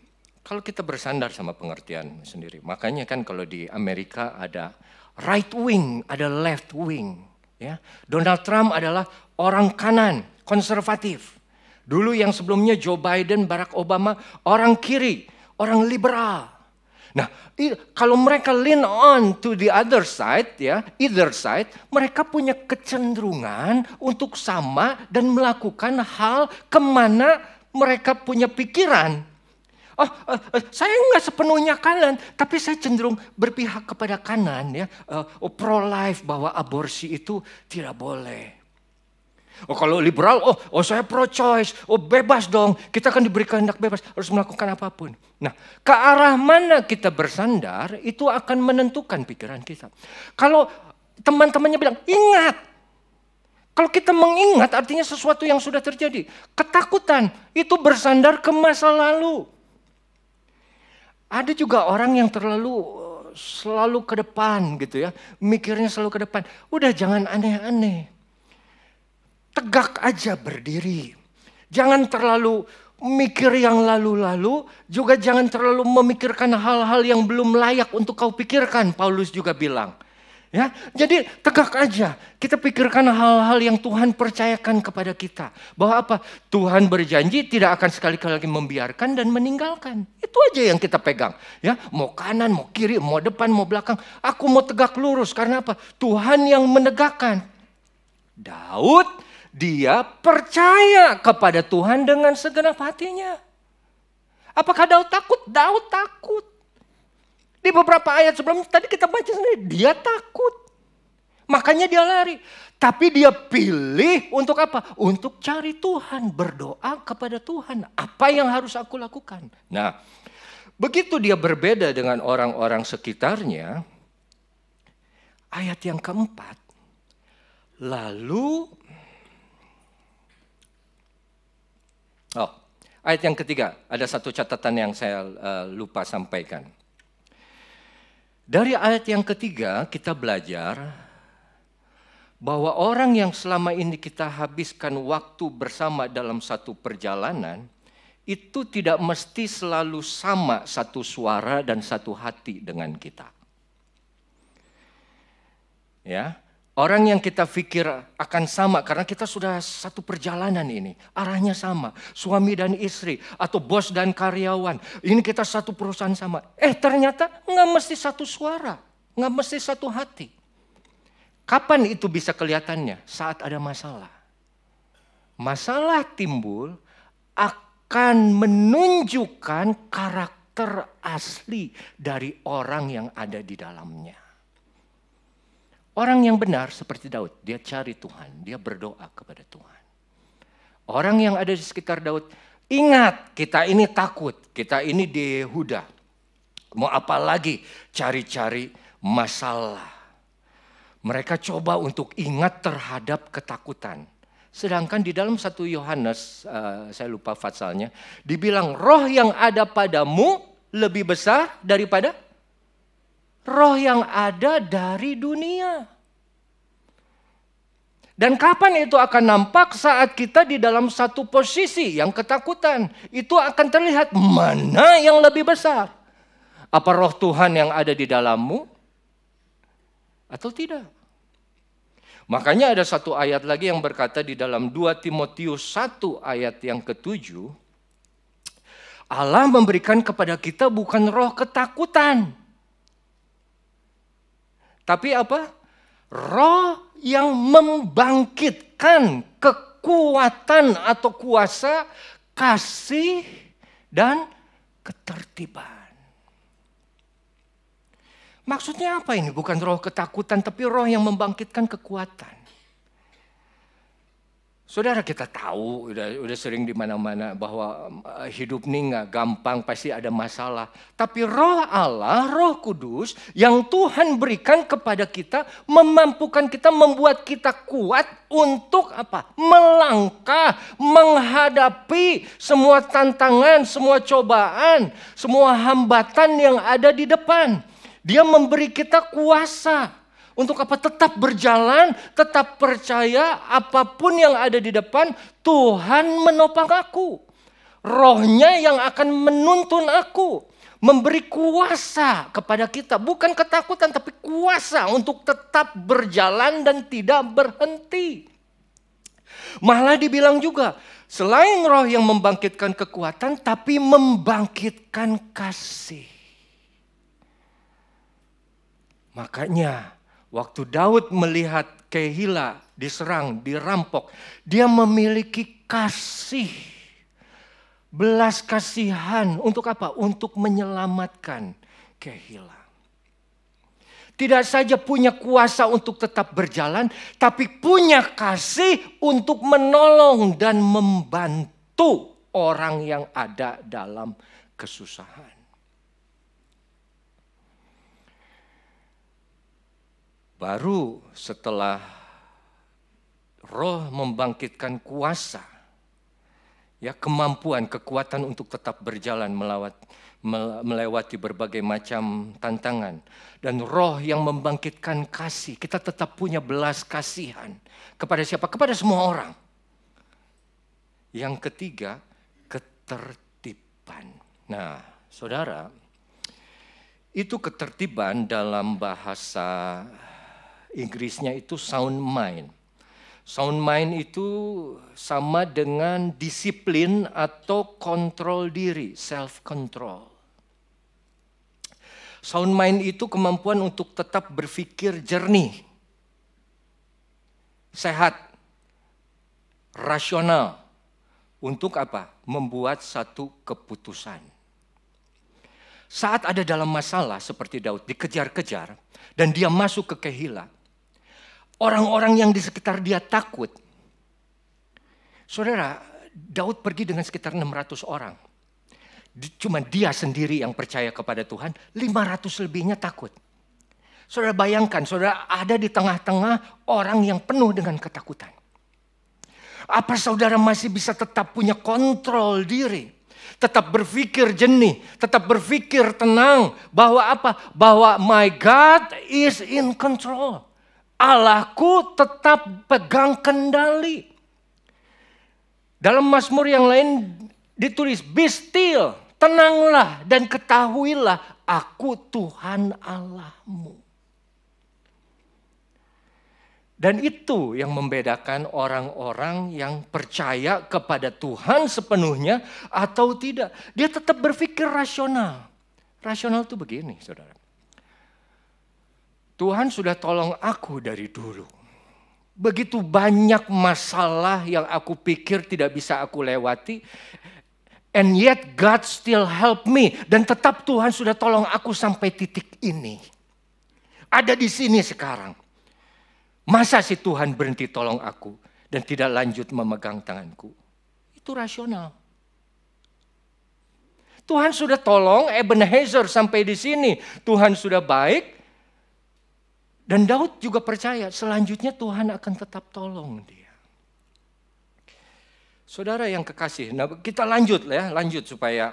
Speaker 6: kalau kita bersandar sama pengertian sendiri, makanya kan kalau di Amerika ada right wing, ada left wing. Ya. Donald Trump adalah orang kanan, konservatif. Dulu yang sebelumnya Joe Biden, Barack Obama, orang kiri, orang liberal. Nah, kalau mereka lean on to the other side, ya, either side, mereka punya kecenderungan untuk sama dan melakukan hal kemana mereka punya pikiran. Saya nggak sepenuhnya kanan, tapi saya cenderung berpihak kepada kanan, ya. Pro-life, bahwa aborsi itu tidak boleh. Kalau liberal, saya pro-choice, bebas dong, kita akan diberi kehendak bebas, harus melakukan apapun. Nah, ke arah mana kita bersandar, itu akan menentukan pikiran kita. Kalau teman-temannya bilang, ingat. Kalau kita mengingat, artinya sesuatu yang sudah terjadi. Ketakutan, itu bersandar ke masa lalu. Ada juga orang yang selalu ke depan gitu ya. Mikirnya selalu ke depan. Udah jangan aneh-aneh. Tegak aja berdiri. Jangan terlalu mikir yang lalu-lalu. Juga jangan terlalu memikirkan hal-hal yang belum layak untuk kau pikirkan. Paulus juga bilang. Ya, jadi tegak aja. Kita pikirkan hal-hal yang Tuhan percayakan kepada kita. Bahwa apa? Tuhan berjanji tidak akan sekali-kali lagi membiarkan dan meninggalkan. Itu aja yang kita pegang. Ya, mau kanan, mau kiri, mau depan, mau belakang. Aku mau tegak lurus. Karena apa? Tuhan yang menegakkan. Daud, dia percaya kepada Tuhan dengan segenap hatinya. Apakah Daud takut? Daud takut. Di beberapa ayat sebelumnya tadi kita baca sendiri, dia takut. Makanya dia lari. Tapi dia pilih untuk apa? Untuk cari Tuhan, berdoa kepada Tuhan. Apa yang harus aku lakukan? Nah, begitu dia berbeda dengan orang-orang sekitarnya, ayat yang keempat, lalu, ayat yang ketiga, ada satu catatan yang saya lupa sampaikan. Dari ayat yang ketiga kita belajar bahwa orang yang selama ini kita habiskan waktu bersama dalam satu perjalanan, itu tidak mesti selalu sama satu suara dan satu hati dengan kita. Ya, orang yang kita pikir akan sama karena kita sudah satu perjalanan ini, arahnya sama, suami dan istri atau bos dan karyawan. Ini kita satu perusahaan sama. Ternyata nggak mesti satu suara, nggak mesti satu hati. Kapan itu bisa kelihatannya? Saat ada masalah. Masalah timbul akan menunjukkan karakter asli dari orang yang ada di dalamnya. Orang yang benar seperti Daud, dia cari Tuhan, dia berdoa kepada Tuhan. Orang yang ada di sekitar Daud, ingat kita ini takut, kita ini di Yehuda. Mau apa lagi cari-cari masalah. Mereka coba untuk ingat terhadap ketakutan. Sedangkan di dalam 1 Yohanes, saya lupa pasalnya, dibilang roh yang ada padamu lebih besar daripada roh yang ada dari dunia. Dan kapan itu akan nampak? Saat kita di dalam satu posisi yang ketakutan. Itu akan terlihat mana yang lebih besar. Apa roh Tuhan yang ada di dalammu? Atau tidak? Makanya ada satu ayat lagi yang berkata di dalam 2 Timotius 1 ayat yang ke-7. Allah memberikan kepada kita bukan roh ketakutan. Tapi apa? Roh yang membangkitkan kekuatan atau kuasa, kasih dan ketertiban. Maksudnya apa ini? Bukan roh ketakutan, tapi roh yang membangkitkan kekuatan. Saudara, kita tahu, udah sering di mana-mana bahwa hidup ini nggak gampang, pasti ada masalah. Tapi roh Allah, roh kudus yang Tuhan berikan kepada kita, memampukan kita, membuat kita kuat untuk apa? Melangkah, menghadapi semua tantangan, semua cobaan, semua hambatan yang ada di depan. Dia memberi kita kuasa. Untuk apa? Tetap berjalan, tetap percaya apapun yang ada di depan, Tuhan menopang aku. Rohnya yang akan menuntun aku. Memberi kuasa kepada kita. Bukan ketakutan, tapi kuasa untuk tetap berjalan dan tidak berhenti. Malah dibilang juga, selain roh yang membangkitkan kekuatan, tapi membangkitkan kasih. Makanya, waktu Daud melihat Kehila diserang, dirampok, dia memiliki kasih, belas kasihan untuk apa? Untuk menyelamatkan Kehila. Tidak saja punya kuasa untuk tetap berjalan, tapi punya kasih untuk menolong dan membantu orang yang ada dalam kesusahan. Baru setelah roh membangkitkan kuasa, ya kemampuan, kekuatan untuk tetap berjalan melewati berbagai macam tantangan. Dan roh yang membangkitkan kasih, kita tetap punya belas kasihan. Kepada siapa? Kepada semua orang. Yang ketiga, ketertiban. Nah, saudara, itu ketertiban dalam bahasa Inggrisnya itu sound mind. Sound mind itu sama dengan disiplin atau kontrol diri, self control. Sound mind itu kemampuan untuk tetap berpikir jernih, sehat, rasional. Untuk apa? Membuat satu keputusan. saat ada dalam masalah seperti Daud, dikejar-kejar, dan dia masuk ke Kehila, orang-orang yang di sekitar dia takut. Saudara, Daud pergi dengan sekitar 600 orang. Cuma dia sendiri yang percaya kepada Tuhan, 500 lebihnya takut. Saudara bayangkan, saudara ada di tengah-tengah orang yang penuh dengan ketakutan. Apa saudara masih bisa tetap punya kontrol diri? Tetap berpikir jernih, tetap berpikir tenang. Bahwa apa? Bahwa my God is in control. Allahku tetap pegang kendali. Dalam Mazmur yang lain ditulis, be still, tenanglah dan ketahuilah aku Tuhan Allahmu. Dan itu yang membedakan orang-orang yang percaya kepada Tuhan sepenuhnya atau tidak. Dia tetap berpikir rasional. Rasional itu begini, saudara. Tuhan sudah tolong aku dari dulu. Begitu banyak masalah yang aku pikir tidak bisa aku lewati. And yet God still help me. Dan tetap Tuhan sudah tolong aku sampai titik ini. Ada di sini sekarang. Masa si Tuhan berhenti tolong aku dan tidak lanjut memegang tanganku? Itu rasional. Tuhan sudah tolong Ebenezer sampai di sini. Tuhan sudah baik. Dan Daud juga percaya selanjutnya Tuhan akan tetap tolong dia. Saudara yang kekasih, nah kita lanjut supaya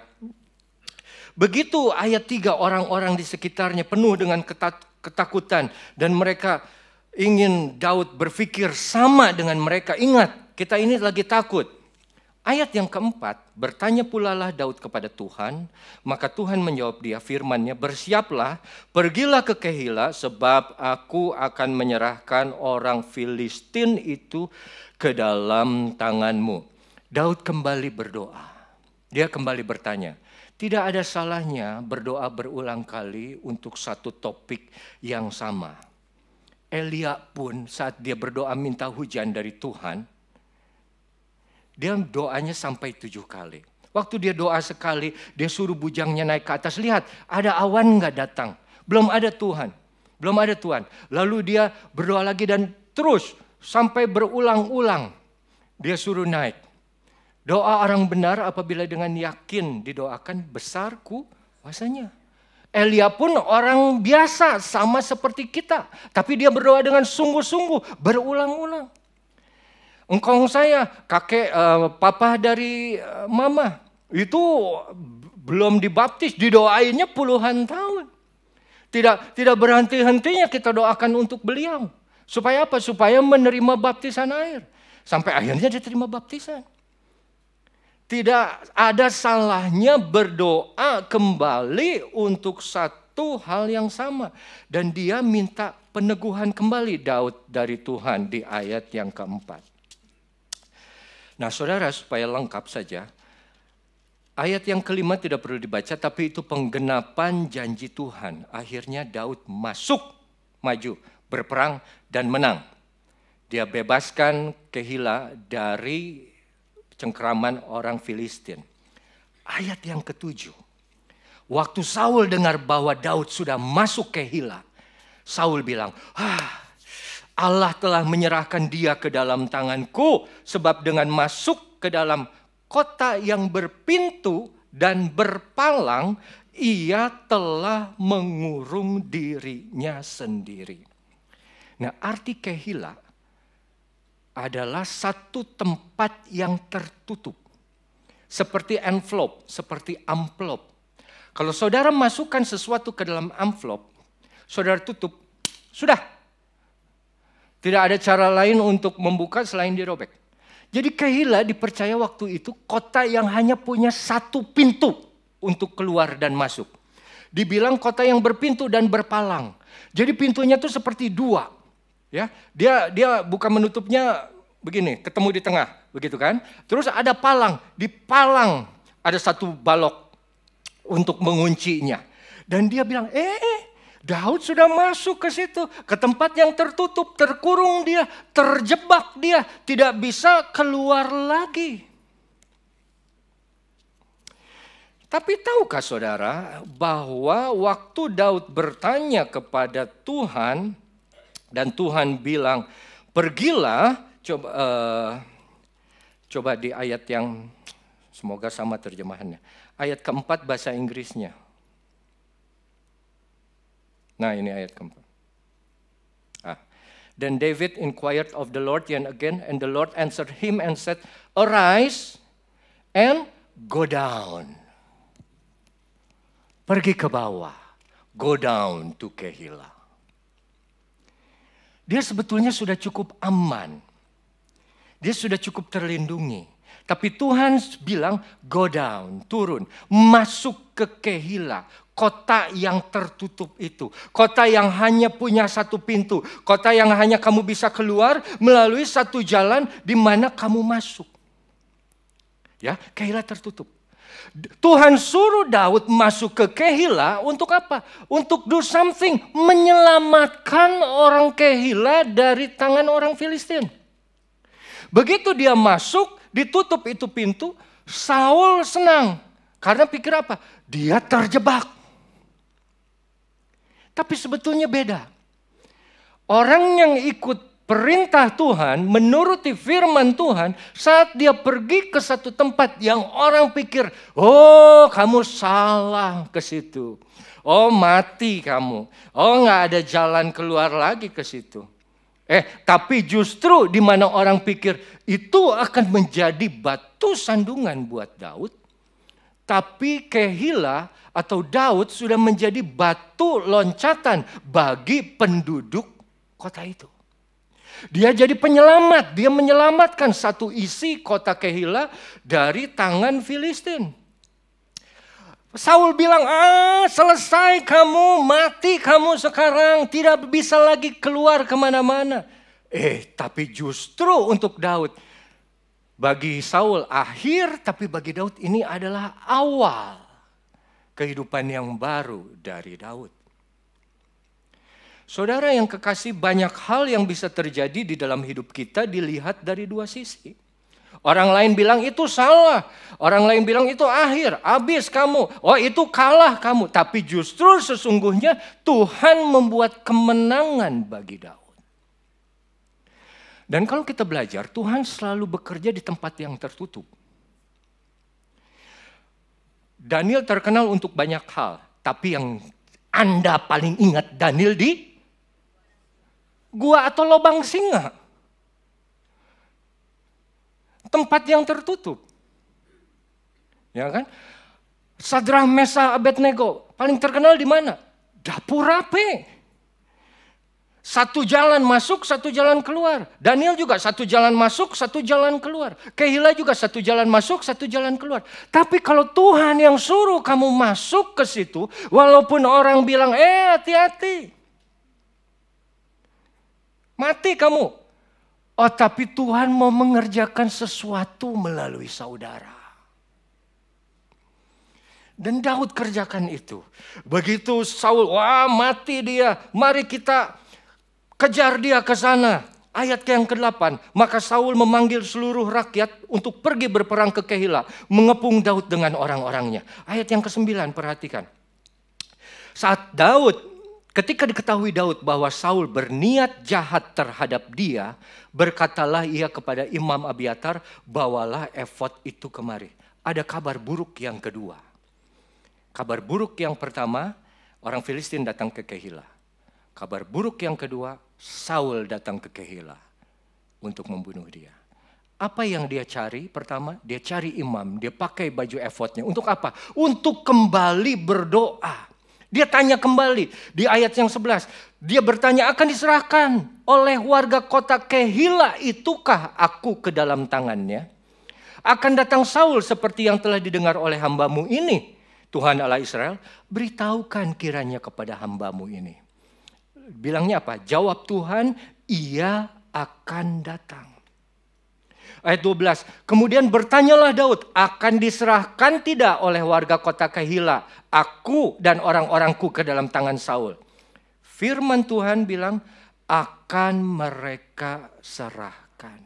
Speaker 6: begitu ayat 3 orang-orang di sekitarnya penuh dengan ketakutan dan mereka ingin Daud berpikir sama dengan mereka. Ingat, kita ini lagi takut. Ayat yang keempat, bertanya pula lah Daud kepada Tuhan. Maka Tuhan menjawab dia firman-Nya, bersiaplah, pergilah ke Kehila, sebab aku akan menyerahkan orang Filistin itu ke dalam tanganmu. Daud kembali berdoa. Dia kembali bertanya. Tidak ada salahnya berdoa berulang kali untuk satu topik yang sama. Elia pun saat dia berdoa minta hujan dari Tuhan, dia doanya sampai 7 kali. Waktu dia doa sekali, dia suruh bujangnya naik ke atas. Lihat, ada awan nggak datang? Belum ada Tuhan. Belum ada Tuhan. Lalu dia berdoa lagi dan terus sampai berulang-ulang. Dia suruh naik. Doa orang benar apabila dengan yakin didoakan besar kuasanya. Elia pun orang biasa sama seperti kita. Tapi dia berdoa dengan sungguh-sungguh berulang-ulang. Engkong saya, kakek papa dari mama. Itu belum dibaptis, didoainnya puluhan tahun. Tidak berhenti-hentinya kita doakan untuk beliau. Supaya apa? Supaya menerima baptisan air. Sampai akhirnya dia terima baptisan. Tidak ada salahnya berdoa kembali untuk satu hal yang sama. Dan dia minta peneguhan kembali Daud dari Tuhan di ayat yang keempat. Nah saudara, supaya lengkap saja. Ayat yang kelima tidak perlu dibaca, tapi itu penggenapan janji Tuhan. Akhirnya Daud maju, berperang dan menang. Dia bebaskan Kehila dari cengkeraman orang Filistin. Ayat yang ketujuh. Waktu Saul dengar bahwa Daud sudah masuk Kehila, Saul bilang, Allah telah menyerahkan dia ke dalam tanganku, sebab dengan masuk ke dalam kota yang berpintu dan berpalang, ia telah mengurung dirinya sendiri. Nah, arti Kehila adalah satu tempat yang tertutup. Seperti envelope, seperti amplop. Kalau saudara masukkan sesuatu ke dalam amplop, saudara tutup, sudah. Tidak ada cara lain untuk membuka selain dirobek. Jadi Kehila dipercaya waktu itu kota yang hanya punya satu pintu untuk keluar dan masuk. Dibilang kota yang berpintu dan berpalang. Jadi pintunya itu seperti dua. Ya, dia bukan menutupnya begini, ketemu di tengah, begitu kan? Terus ada palang, di palang ada satu balok untuk menguncinya. Dan dia bilang, Daud sudah masuk ke situ, ke tempat yang tertutup, terkurung dia, terjebak dia, tidak bisa keluar lagi. Tapi tahukah saudara bahwa waktu Daud bertanya kepada Tuhan dan Tuhan bilang, pergilah, coba di ayat yang semoga sama terjemahannya. Ayat keempat bahasa Inggrisnya. Nah ini ayat keempat. Then David inquired of the Lord yet again, and the Lord answered him and said, arise and go down. Pergi ke bawah, go down to Kehila. Dia sebetulnya sudah cukup aman. Dia sudah cukup terlindungi. Tapi Tuhan bilang, go down, turun, masuk ke Kehila. Kota yang tertutup itu. Kota yang hanya punya satu pintu. Kota yang hanya kamu bisa keluar melalui satu jalan di mana kamu masuk. Ya, Kehila tertutup. Tuhan suruh Daud masuk ke Kehila untuk apa? Untuk do something. Menyelamatkan orang Kehila dari tangan orang Filistin. Begitu dia masuk, ditutup itu pintu, Saul senang. Karena pikir apa? Dia terjebak. Tapi sebetulnya beda. Orang yang ikut perintah Tuhan, menuruti firman Tuhan, saat dia pergi ke satu tempat yang orang pikir, oh kamu salah ke situ. Oh mati kamu. Oh nggak ada jalan keluar lagi ke situ. Tapi justru di mana orang pikir itu akan menjadi batu sandungan buat Daud. Tapi Kehila atau Daud sudah menjadi batu loncatan bagi penduduk kota itu. Dia jadi penyelamat, dia menyelamatkan satu isi kota Kehila dari tangan Filistin. Saul bilang, selesai kamu, mati kamu sekarang, tidak bisa lagi keluar kemana-mana. Tapi justru untuk Daud, bagi Saul akhir, tapi bagi Daud ini adalah awal kehidupan yang baru dari Daud. Saudara yang kekasih, banyak hal yang bisa terjadi di dalam hidup kita dilihat dari dua sisi. Orang lain bilang itu salah, orang lain bilang itu akhir, habis kamu, oh itu kalah kamu. Tapi justru sesungguhnya Tuhan membuat kemenangan bagi Daud. Dan kalau kita belajar, Tuhan selalu bekerja di tempat yang tertutup. Daniel terkenal untuk banyak hal, tapi yang Anda paling ingat Daniel di gua atau lubang singa. Tempat yang tertutup. Ya kan? Sadrah, Mesah, Abednego paling terkenal di mana? Dapur api. Satu jalan masuk, satu jalan keluar. Daniel juga satu jalan masuk, satu jalan keluar. Kehila juga satu jalan masuk, satu jalan keluar. Tapi kalau Tuhan yang suruh kamu masuk ke situ, walaupun orang bilang, hati-hati. Mati kamu. Oh, tapi Tuhan mau mengerjakan sesuatu melalui saudara. Dan Daud kerjakan itu. Begitu Saul, wah mati dia. Mari kita kejar dia ke sana. Ayat yang ke-8. Maka Saul memanggil seluruh rakyat untuk pergi berperang ke Kehila. Mengepung Daud dengan orang-orangnya. Ayat yang ke-9, perhatikan. Ketika diketahui Daud bahwa Saul berniat jahat terhadap dia, berkatalah ia kepada Imam Abiatar, bawalah efod itu kemari. Ada kabar buruk yang kedua. Kabar buruk yang pertama, orang Filistin datang ke Kehila. Kabar buruk yang kedua, Saul datang ke Kehila untuk membunuh dia. Apa yang dia cari? Pertama, dia cari imam, dia pakai baju efodnya. Untuk apa? Untuk kembali berdoa. Dia tanya kembali di ayat yang 11. Dia bertanya, akan diserahkan oleh warga kota Kehila itukah aku ke dalam tangannya? Akan datang Saul seperti yang telah didengar oleh hambamu ini. Tuhan Allah Israel, beritahukan kiranya kepada hambamu ini. Bilangnya apa? Jawab Tuhan, ia akan datang. Ayat 12, kemudian bertanyalah Daud, akan diserahkan tidak oleh warga kota Kehila, aku dan orang-orangku ke dalam tangan Saul? Firman Tuhan bilang, akan mereka serahkan.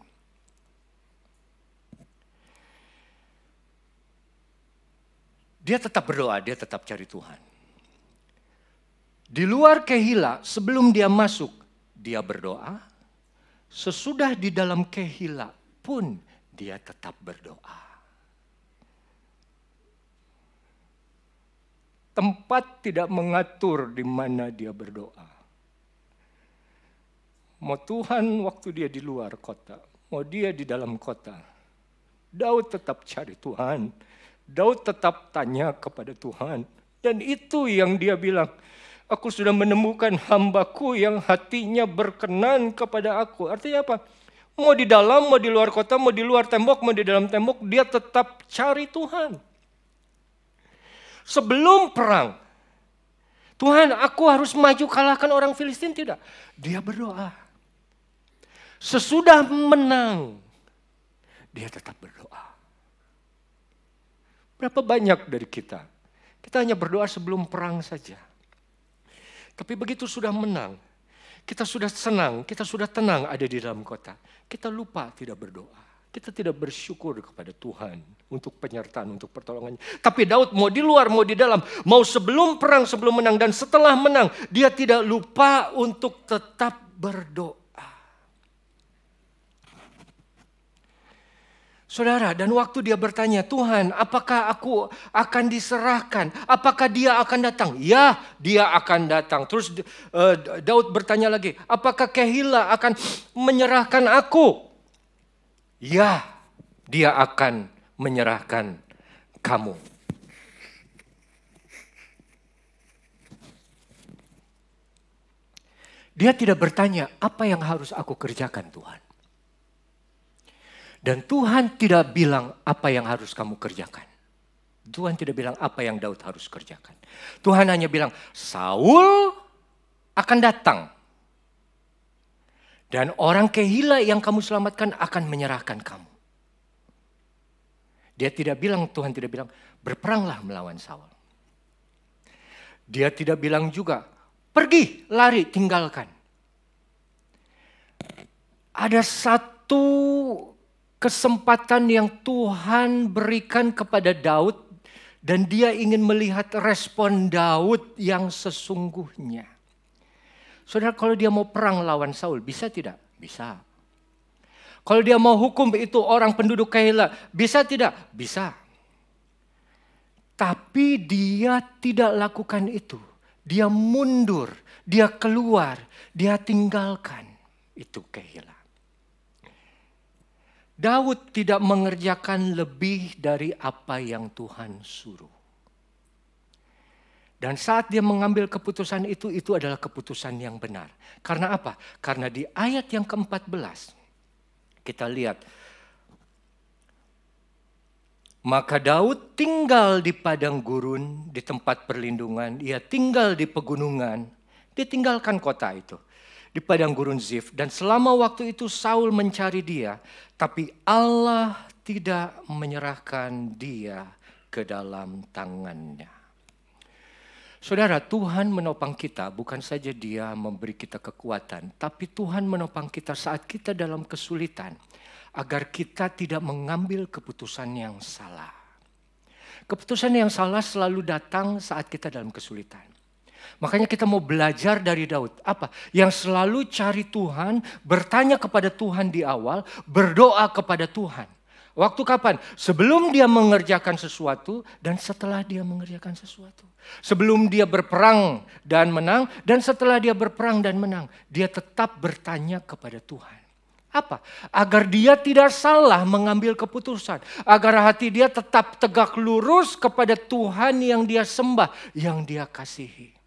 Speaker 6: Dia tetap berdoa, dia tetap cari Tuhan. Di luar Kehila, sebelum dia masuk, dia berdoa. Sesudah di dalam Kehila pun dia tetap berdoa. Tempat tidak mengatur di mana dia berdoa. Mau Tuhan waktu dia di luar kota, mau dia di dalam kota. Daud tetap cari Tuhan. Daud tetap tanya kepada Tuhan. Dan itu yang dia bilang, aku sudah menemukan hambaku yang hatinya berkenan kepada aku. Artinya apa? Mau di dalam, mau di luar kota, mau di luar tembok, mau di dalam tembok, dia tetap cari Tuhan. Sebelum perang, Tuhan, aku harus maju kalahkan orang Filistin, tidak. Dia berdoa. Sesudah menang, dia tetap berdoa. Berapa banyak dari kita? Kita hanya berdoa sebelum perang saja. Tapi begitu sudah menang, kita sudah senang, kita sudah tenang ada di dalam kota. Kita lupa tidak berdoa. Kita tidak bersyukur kepada Tuhan untuk penyertaan, untuk pertolongannya. Tapi Daud mau di luar, mau di dalam, mau sebelum perang, sebelum menang, dan setelah menang, dia tidak lupa untuk tetap berdoa. Saudara, dan waktu dia bertanya, Tuhan, apakah aku akan diserahkan? Apakah dia akan datang? Ya, dia akan datang. Terus Daud bertanya lagi, apakah Kehila akan menyerahkan aku? Ya, dia akan menyerahkan kamu. Dia tidak bertanya, apa yang harus aku kerjakan, Tuhan? Dan Tuhan tidak bilang apa yang harus kamu kerjakan. Tuhan tidak bilang apa yang Daud harus kerjakan. Tuhan hanya bilang, Saul akan datang. Dan orang Kehila yang kamu selamatkan akan menyerahkan kamu. Dia tidak bilang, Tuhan tidak bilang, berperanglah melawan Saul. Dia tidak bilang juga, pergi, lari, tinggalkan. Ada satu kesempatan yang Tuhan berikan kepada Daud dan dia ingin melihat respon Daud yang sesungguhnya. Saudara, kalau dia mau perang lawan Saul, bisa tidak? Bisa. Kalau dia mau hukum itu orang penduduk Kehila, bisa tidak? Bisa. Tapi dia tidak lakukan itu. Dia mundur, dia keluar, dia tinggalkan itu Kehila. Daud tidak mengerjakan lebih dari apa yang Tuhan suruh. Dan saat dia mengambil keputusan itu adalah keputusan yang benar. Karena apa? Karena di ayat yang ke-14, kita lihat. Maka Daud tinggal di padang gurun, di tempat perlindungan. Ia tinggal di pegunungan, ditinggalkan kota itu. Di padang gurun Zif, dan selama waktu itu Saul mencari dia, tapi Allah tidak menyerahkan dia ke dalam tangannya. Saudara, Tuhan menopang kita, bukan saja dia memberi kita kekuatan, tapi Tuhan menopang kita saat kita dalam kesulitan, agar kita tidak mengambil keputusan yang salah. Keputusan yang salah selalu datang saat kita dalam kesulitan. Makanya kita mau belajar dari Daud. Apa? Yang selalu cari Tuhan, bertanya kepada Tuhan di awal, berdoa kepada Tuhan. Waktu kapan? Sebelum dia mengerjakan sesuatu dan setelah dia mengerjakan sesuatu. Sebelum dia berperang dan menang dan setelah dia berperang dan menang. Dia tetap bertanya kepada Tuhan. Apa? Agar dia tidak salah mengambil keputusan. Agar hati dia tetap tegak lurus kepada Tuhan yang dia sembah, yang dia kasihi.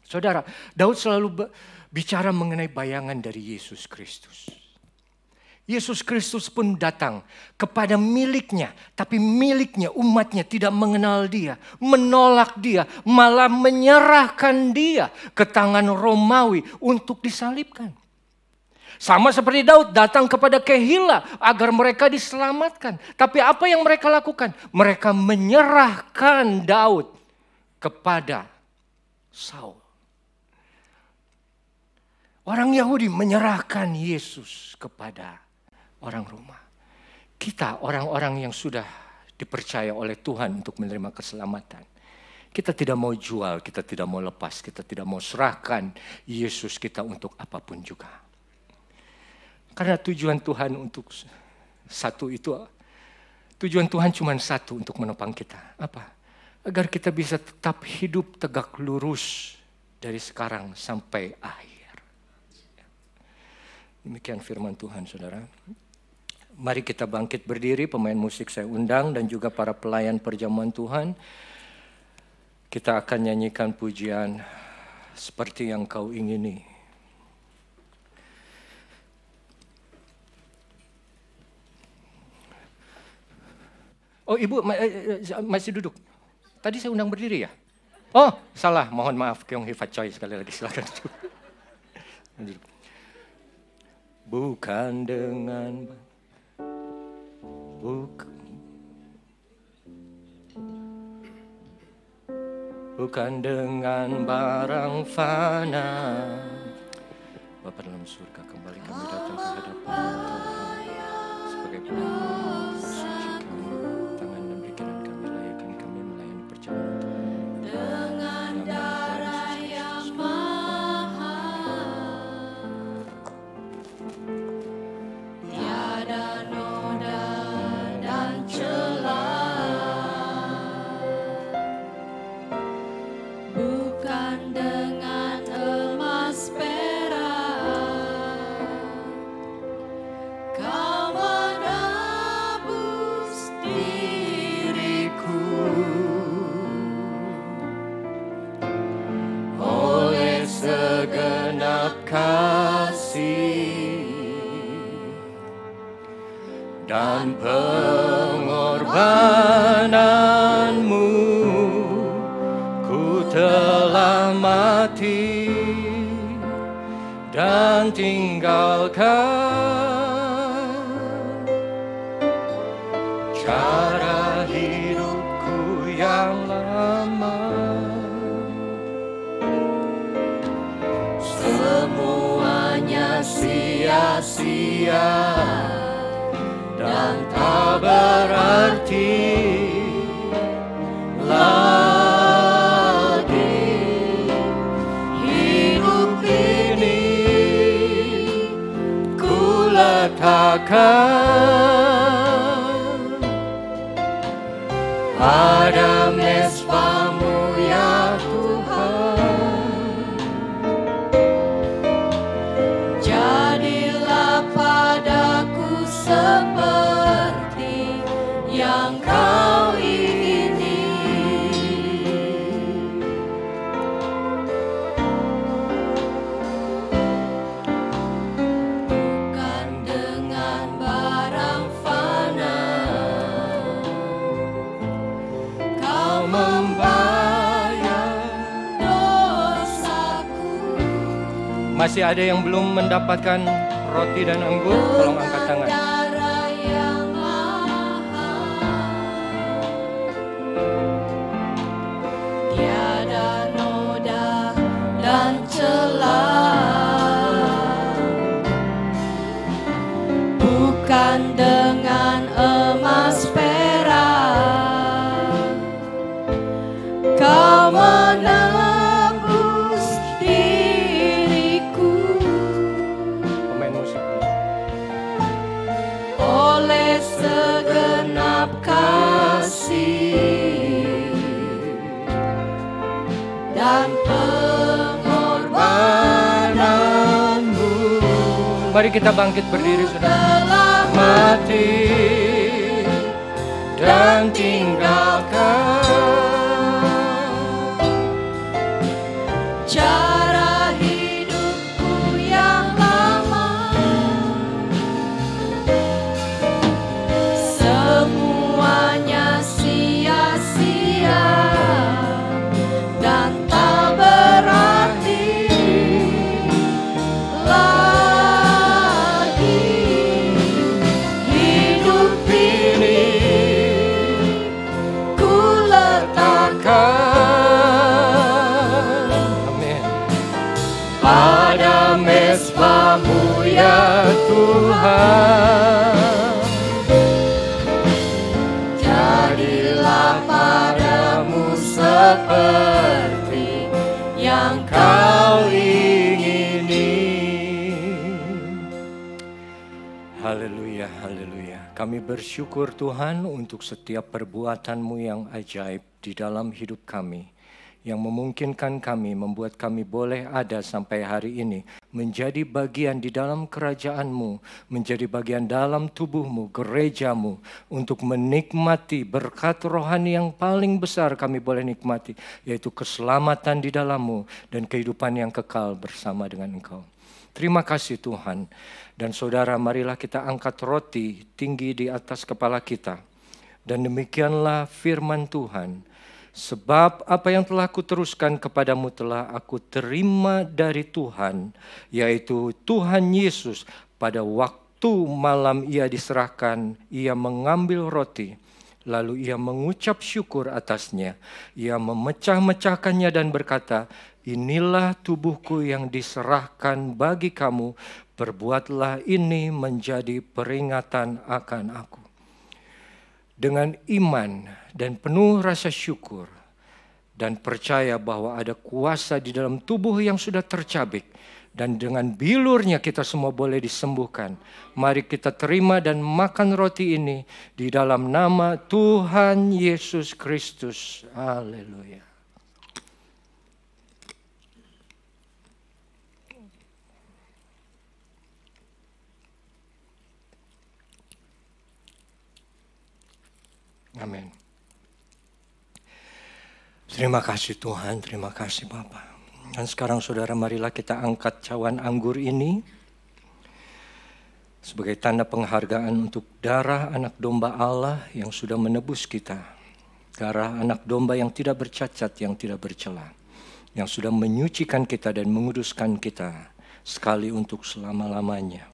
Speaker 6: Saudara, Daud selalu bicara mengenai bayangan dari Yesus Kristus. Yesus Kristus pun datang kepada miliknya, tapi miliknya, umatnya tidak mengenal dia, menolak dia, malah menyerahkan dia ke tangan Romawi untuk disalibkan. Sama seperti Daud datang kepada Kehila agar mereka diselamatkan. Tapi apa yang mereka lakukan? Mereka menyerahkan Daud kepada Saul. Orang Yahudi menyerahkan Yesus kepada orang Roma. Kita orang-orang yang sudah dipercaya oleh Tuhan untuk menerima keselamatan. Kita tidak mau jual, kita tidak mau lepas, kita tidak mau serahkan Yesus kita untuk apapun juga. Karena tujuan Tuhan untuk satu itu, tujuan Tuhan cuma satu, untuk menopang kita. Apa? Agar kita bisa tetap hidup tegak lurus dari sekarang sampai akhir. Demikian firman Tuhan, saudara. Mari kita bangkit berdiri, pemain musik saya undang dan juga para pelayan perjamuan Tuhan. Kita akan nyanyikan pujian Seperti Yang Kau Ingini. Oh, Ibu masih duduk. Tadi saya undang berdiri ya? Oh, salah. Mohon maaf, Kyonghee Fatchoy sekali lagi, silakan. Bukan dengan bukan dengan barang fana. Bapa dalam surga, kembali kami datang ke hadapan Tuhan sebagai penambah suci kami, tangan dan pikiran kami layakkan kami melayani perjamuan Tuhan. Dengan darah yang mahal,
Speaker 2: tiada noda dan celah. Bukan dengan emas perak, Kau menebus diriku. Oleh segenap kasih dan pengorbananmu, ku telah mati dan tinggalkan cara hidupku yang lama. Semuanya sia-sia dan tak berarti lagi. Hidup ini ku letakkan pada mezbamu ya Tuhan. Jadilah padaku seperti yang Kau ingini. Bukan dengan barang fana, Kau membayar dosaku. Masih ada yang belum mendapatkan roti dan anggur? Tolong angkat tangan. Tiada noda dan celah, bukan dengan emas perak, Kau menebus diriku. Pemain musik. Oleh segenap kasih dan pengorbananmu. Mari kita bangkit berdiri, saudara. Mati dan tinggalkan cara hidupku yang lama. Semuanya sia-sia dan tak berarti lagi. Hidup ini
Speaker 6: seperti yang Kau ingini. Haleluya, haleluya. Kami bersyukur Tuhan untuk setiap perbuatan-Mu yang ajaib di dalam hidup kami, yang memungkinkan kami, membuat kami boleh ada sampai hari ini, menjadi bagian di dalam kerajaan-Mu, menjadi bagian dalam tubuh-Mu, gereja-Mu, untuk menikmati berkat rohani yang paling besar kami boleh nikmati, yaitu keselamatan di dalam-Mu dan kehidupan yang kekal bersama dengan Engkau. Terima kasih Tuhan. Dan saudara, marilah kita angkat roti tinggi di atas kepala kita. Dan demikianlah firman Tuhan. Sebab apa yang telah kuteruskan kepadamu telah aku terima dari Tuhan, yaitu Tuhan Yesus pada waktu malam ia diserahkan, ia mengambil roti, lalu ia mengucap syukur atasnya, ia memecah-mecahkannya dan berkata, inilah tubuhku yang diserahkan bagi kamu, perbuatlah ini menjadi peringatan akan aku. Dengan iman dan penuh rasa syukur dan percaya bahwa ada kuasa di dalam tubuh yang sudah tercabik, dan dengan bilurnya kita semua boleh disembuhkan. Mari kita terima dan makan roti ini di dalam nama Tuhan Yesus Kristus. Haleluya. Amin. Terima kasih Tuhan, terima kasih Bapa. Dan sekarang saudara, marilah kita angkat cawan anggur ini sebagai tanda penghargaan untuk darah anak domba Allah yang sudah menebus kita. Darah anak domba yang tidak bercacat, yang tidak bercela, yang sudah menyucikan kita dan menguduskan kita sekali untuk selama-lamanya.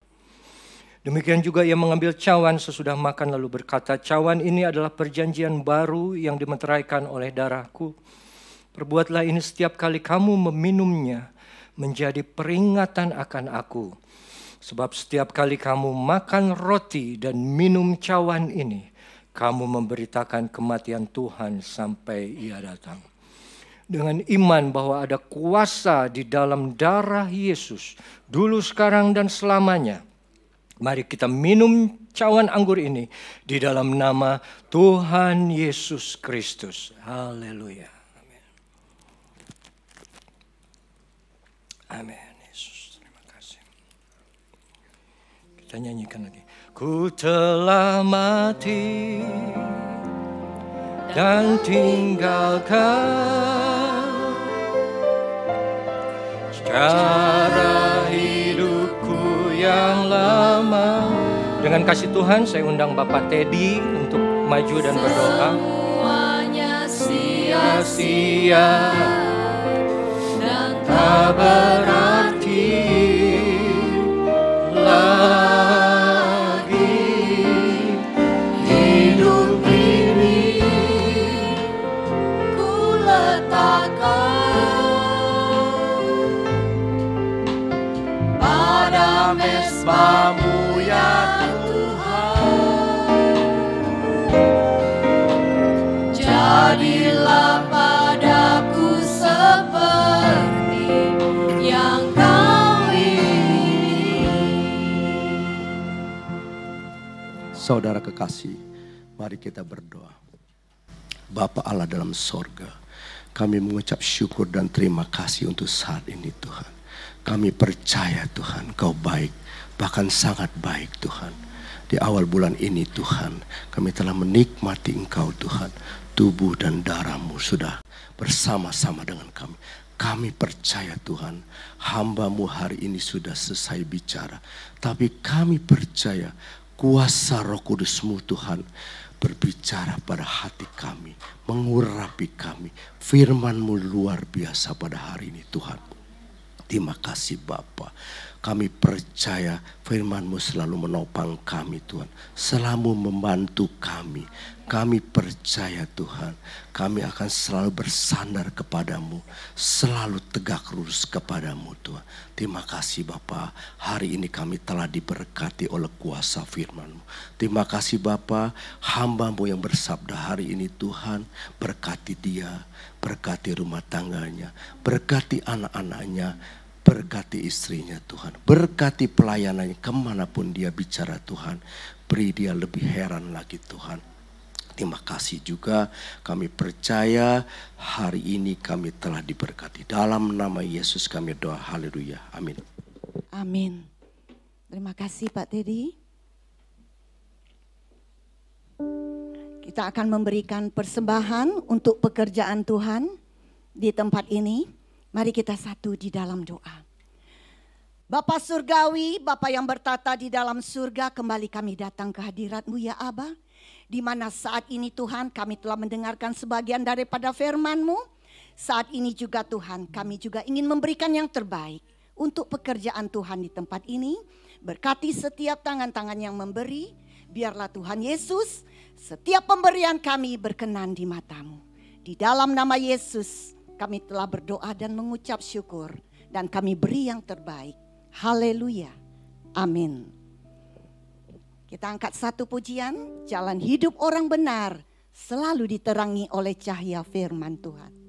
Speaker 6: Demikian juga ia mengambil cawan sesudah makan lalu berkata, cawan ini adalah perjanjian baru yang dimeteraikan oleh darahku. Perbuatlah ini setiap kali kamu meminumnya menjadi peringatan akan aku. Sebab setiap kali kamu makan roti dan minum cawan ini, kamu memberitakan kematian Tuhan sampai ia datang. Dengan iman bahwa ada kuasa di dalam darah Yesus, dulu, sekarang, dan selamanya, mari kita minum cawan anggur ini di dalam nama Tuhan Yesus Kristus. Haleluya. Amin. Amin. Yesus, terima kasih. Kita nyanyikan lagi. Ku telah mati dan tinggalkan cara hidupku yang lama. Dengan kasih Tuhan saya undang Bapak Teddy untuk maju dan berdoa.
Speaker 2: Semuanya sia-sia
Speaker 6: Dan tak berarti lagi hidup ini
Speaker 2: ku letakkan pada mesbah-Mu ya Tuhan. Jadilah padaku seperti yang Kau ingini.
Speaker 7: Saudara kekasih, mari kita berdoa. Bapa Allah dalam sorga, kami mengucap syukur dan terima kasih untuk saat ini Tuhan. Kami percaya Tuhan, Kau baik, bahkan sangat baik Tuhan. Di awal bulan ini Tuhan, kami telah menikmati Engkau Tuhan. Tubuh dan darah-Mu sudah bersama-sama dengan kami. Kami percaya Tuhan, hamba-Mu hari ini sudah selesai bicara. Tapi kami percaya kuasa Roh Kudus-Mu Tuhan berbicara pada hati kami, mengurapi kami. Firman-Mu luar biasa pada hari ini Tuhan. Terima kasih Bapa. Kami percaya firman-Mu selalu menopang kami Tuhan, selalu membantu kami. Kami percaya Tuhan, kami akan selalu bersandar kepadamu, selalu tegak lurus kepadamu Tuhan. Terima kasih Bapa, hari ini kami telah diberkati oleh kuasa firman-Mu. Terima kasih Bapa, hamba-Mu yang bersabda hari ini Tuhan, berkati dia, berkati rumah tangganya, berkati anak-anaknya, berkati istrinya Tuhan, berkati pelayanannya kemanapun dia bicara Tuhan, beri dia lebih heran lagi Tuhan. Terima kasih juga, kami percaya hari ini kami telah diberkati. Dalam nama Yesus kami doa, haleluya, amin.
Speaker 1: Amin. Terima kasih Pak Teddy. Kita akan memberikan persembahan untuk pekerjaan Tuhan di tempat ini. Mari kita satu di dalam doa. Bapa Surgawi, Bapa yang bertata di dalam surga, kembali kami datang ke hadirat-Mu ya Aba. Di mana saat ini Tuhan kami telah mendengarkan sebagian daripada firman-Mu. Saat ini juga Tuhan kami juga ingin memberikan yang terbaik untuk pekerjaan Tuhan di tempat ini. Berkati setiap tangan-tangan yang memberi. Biarlah Tuhan Yesus setiap pemberian kami berkenan di mata-Mu. Di dalam nama Yesus kami telah berdoa dan mengucap syukur. Dan kami beri yang terbaik. Haleluya. Amin. Kita angkat satu pujian, jalan hidup orang benar selalu diterangi oleh cahaya firman Tuhan.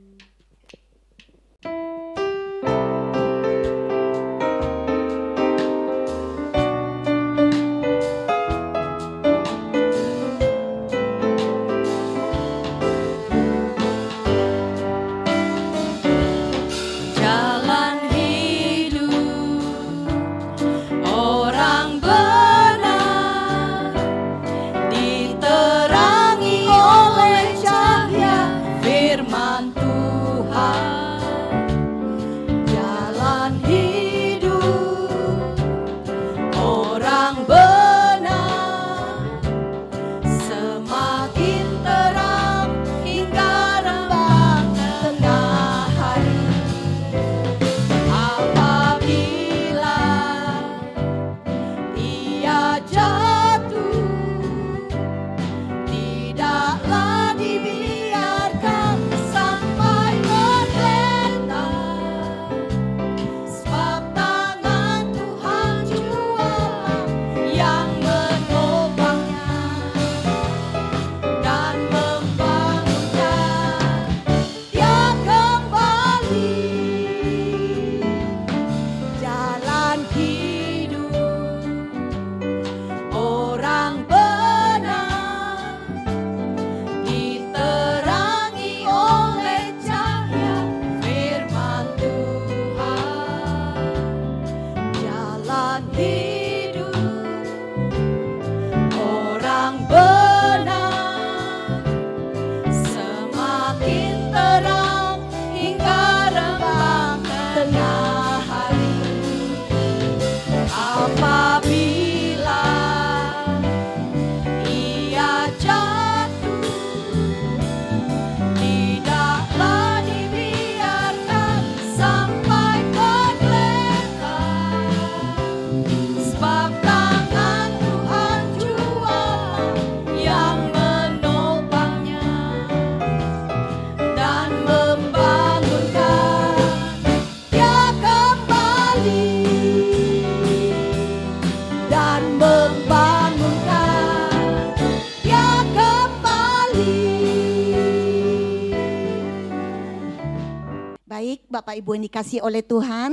Speaker 1: Bapak Ibu yang dikasihi oleh Tuhan,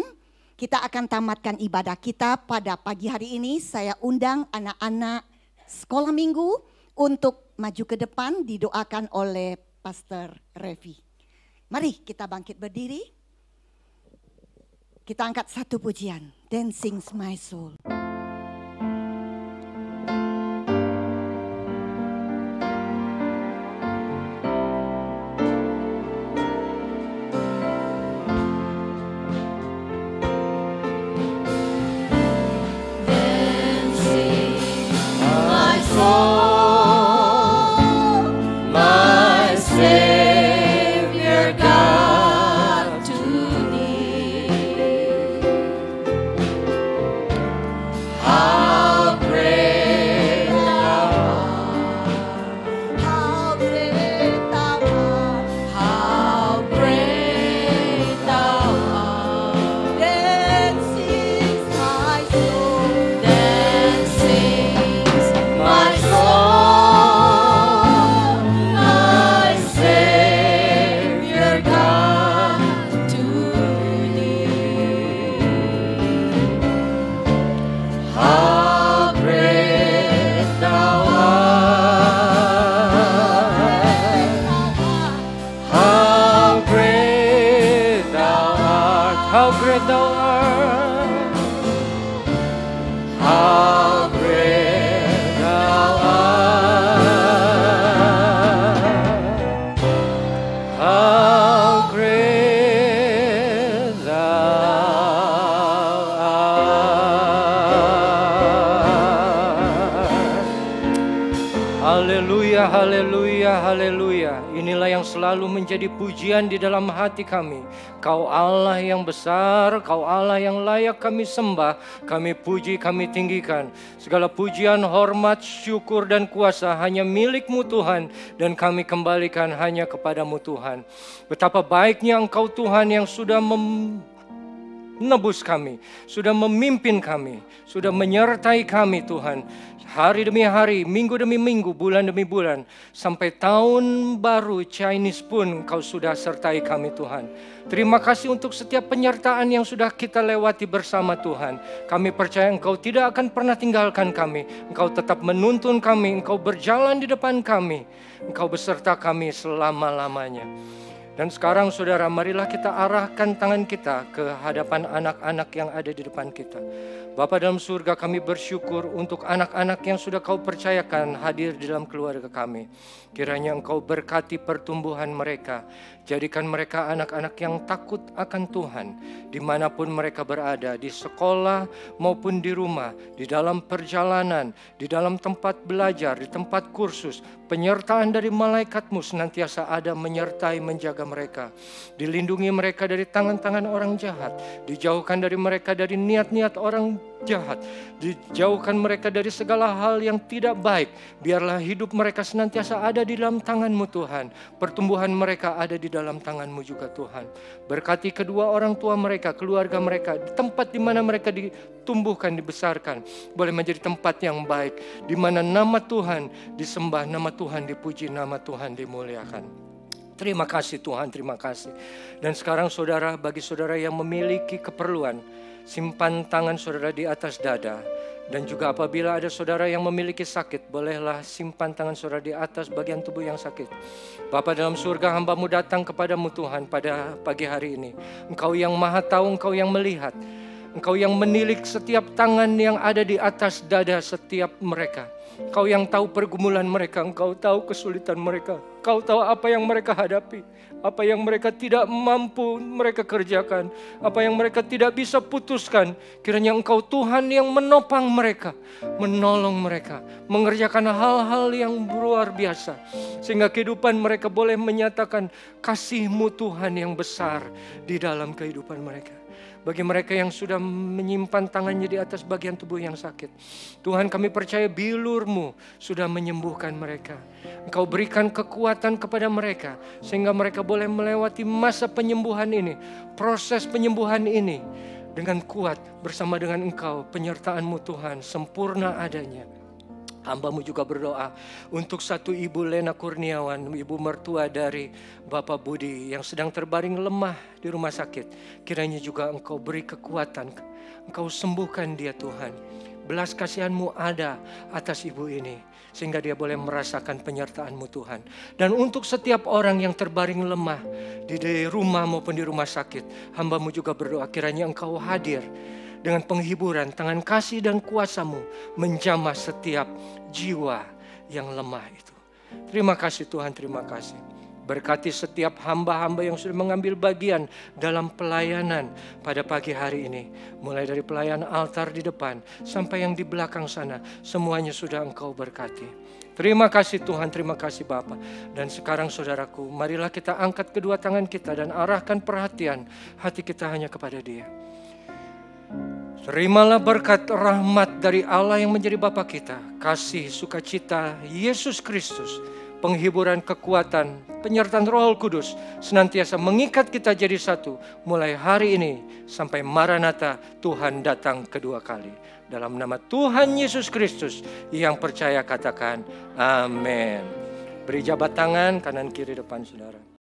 Speaker 1: kita akan tamatkan ibadah kita pada pagi hari ini. Saya undang anak-anak sekolah minggu untuk maju ke depan, didoakan oleh Pastor Revi. Mari kita bangkit berdiri. Kita angkat satu pujian, Dancing My Soul.
Speaker 6: Haleluya, haleluya, haleluya. Inilah yang selalu menjadi pujian di dalam hati kami. Kau Allah yang besar, Kau Allah yang layak kami sembah, kami puji, kami tinggikan. Segala pujian, hormat, syukur dan kuasa hanya milik-Mu Tuhan, dan kami kembalikan hanya kepadamu Tuhan. Betapa baiknya Engkau Tuhan yang sudah menebus kami, sudah memimpin kami, sudah menyertai kami Tuhan. Hari demi hari, minggu demi minggu, bulan demi bulan, sampai tahun baru Chinese pun Engkau sudah sertai kami Tuhan. Terima kasih untuk setiap penyertaan yang sudah kita lewati bersama Tuhan. Kami percaya Engkau tidak akan pernah tinggalkan kami. Engkau tetap menuntun kami, Engkau berjalan di depan kami. Engkau beserta kami selama-lamanya. Dan sekarang saudara, marilah kita arahkan tangan kita ke hadapan anak-anak yang ada di depan kita. Bapa dalam surga, kami bersyukur untuk anak-anak yang sudah Kau percayakan hadir di dalam keluarga kami. Kiranya Engkau berkati pertumbuhan mereka. Jadikan mereka anak-anak yang takut akan Tuhan. Dimanapun mereka berada, di sekolah maupun di rumah, di dalam perjalanan, di dalam tempat belajar, di tempat kursus. Penyertaan dari malaikat-Mu senantiasa ada menyertai menjaga mereka. Dilindungi mereka dari tangan-tangan orang jahat. Dijauhkan dari mereka dari niat-niat orang jahat. Dijauhkan mereka dari segala hal yang tidak baik. Biarlah hidup mereka senantiasa ada di dalam tangan-Mu Tuhan. Pertumbuhan mereka ada di dalam tangan-Mu juga Tuhan. Berkati kedua orang tua mereka, keluarga mereka, di tempat di mana mereka ditumbuhkan, dibesarkan. Boleh menjadi tempat yang baik, di mana nama Tuhan disembah, nama Tuhan dipuji, nama Tuhan dimuliakan. Terima kasih Tuhan, terima kasih. Dan sekarang saudara, bagi saudara yang memiliki keperluan, simpan tangan saudara di atas dada. Dan juga apabila ada saudara yang memiliki sakit, bolehlah simpan tangan saudara di atas bagian tubuh yang sakit. Bapa dalam surga, hamba-Mu datang kepadamu Tuhan pada pagi hari ini. Engkau yang maha tahu, Engkau yang melihat. Engkau yang menilik setiap tangan yang ada di atas dada setiap mereka. Engkau yang tahu pergumulan mereka, Engkau tahu kesulitan mereka. Engkau tahu apa yang mereka hadapi, apa yang mereka tidak mampu mereka kerjakan, apa yang mereka tidak bisa putuskan. Kiranya Engkau Tuhan yang menopang mereka, menolong mereka, mengerjakan hal-hal yang luar biasa. Sehingga kehidupan mereka boleh menyatakan kasih-Mu Tuhan yang besar di dalam kehidupan mereka. Bagi mereka yang sudah menyimpan tangannya di atas bagian tubuh yang sakit, Tuhan kami percaya bilur-Mu sudah menyembuhkan mereka. Engkau berikan kekuatan kepada mereka, sehingga mereka boleh melewati masa penyembuhan ini, proses penyembuhan ini, dengan kuat bersama dengan Engkau, penyertaan-Mu Tuhan, sempurna adanya. Hamba-Mu juga berdoa untuk satu ibu Lena Kurniawan, ibu mertua dari Bapak Budi yang sedang terbaring lemah di rumah sakit. Kiranya juga Engkau beri kekuatan, Engkau sembuhkan dia Tuhan. Belas kasihan-Mu ada atas ibu ini, sehingga dia boleh merasakan penyertaan-Mu Tuhan. Dan untuk setiap orang yang terbaring lemah di rumah maupun di rumah sakit, hamba-Mu juga berdoa kiranya Engkau hadir dengan penghiburan, tangan kasih dan kuasa-Mu menjamah setiap jiwa yang lemah itu. Terima kasih Tuhan, terima kasih. Berkati setiap hamba-hamba yang sudah mengambil bagian dalam pelayanan pada pagi hari ini. Mulai dari pelayanan altar di depan sampai yang di belakang sana, semuanya sudah Engkau berkati. Terima kasih Tuhan, terima kasih Bapa. Dan sekarang saudaraku, marilah kita angkat kedua tangan kita dan arahkan perhatian hati kita hanya kepada Dia. Terimalah berkat rahmat dari Allah yang menjadi Bapa kita, kasih sukacita Yesus Kristus, penghiburan kekuatan, penyertaan Roh Kudus senantiasa mengikat kita jadi satu mulai hari ini sampai Maranatha Tuhan datang kedua kali. Dalam nama Tuhan Yesus Kristus yang percaya katakan amin. Beri jabat tangan kanan kiri depan saudara.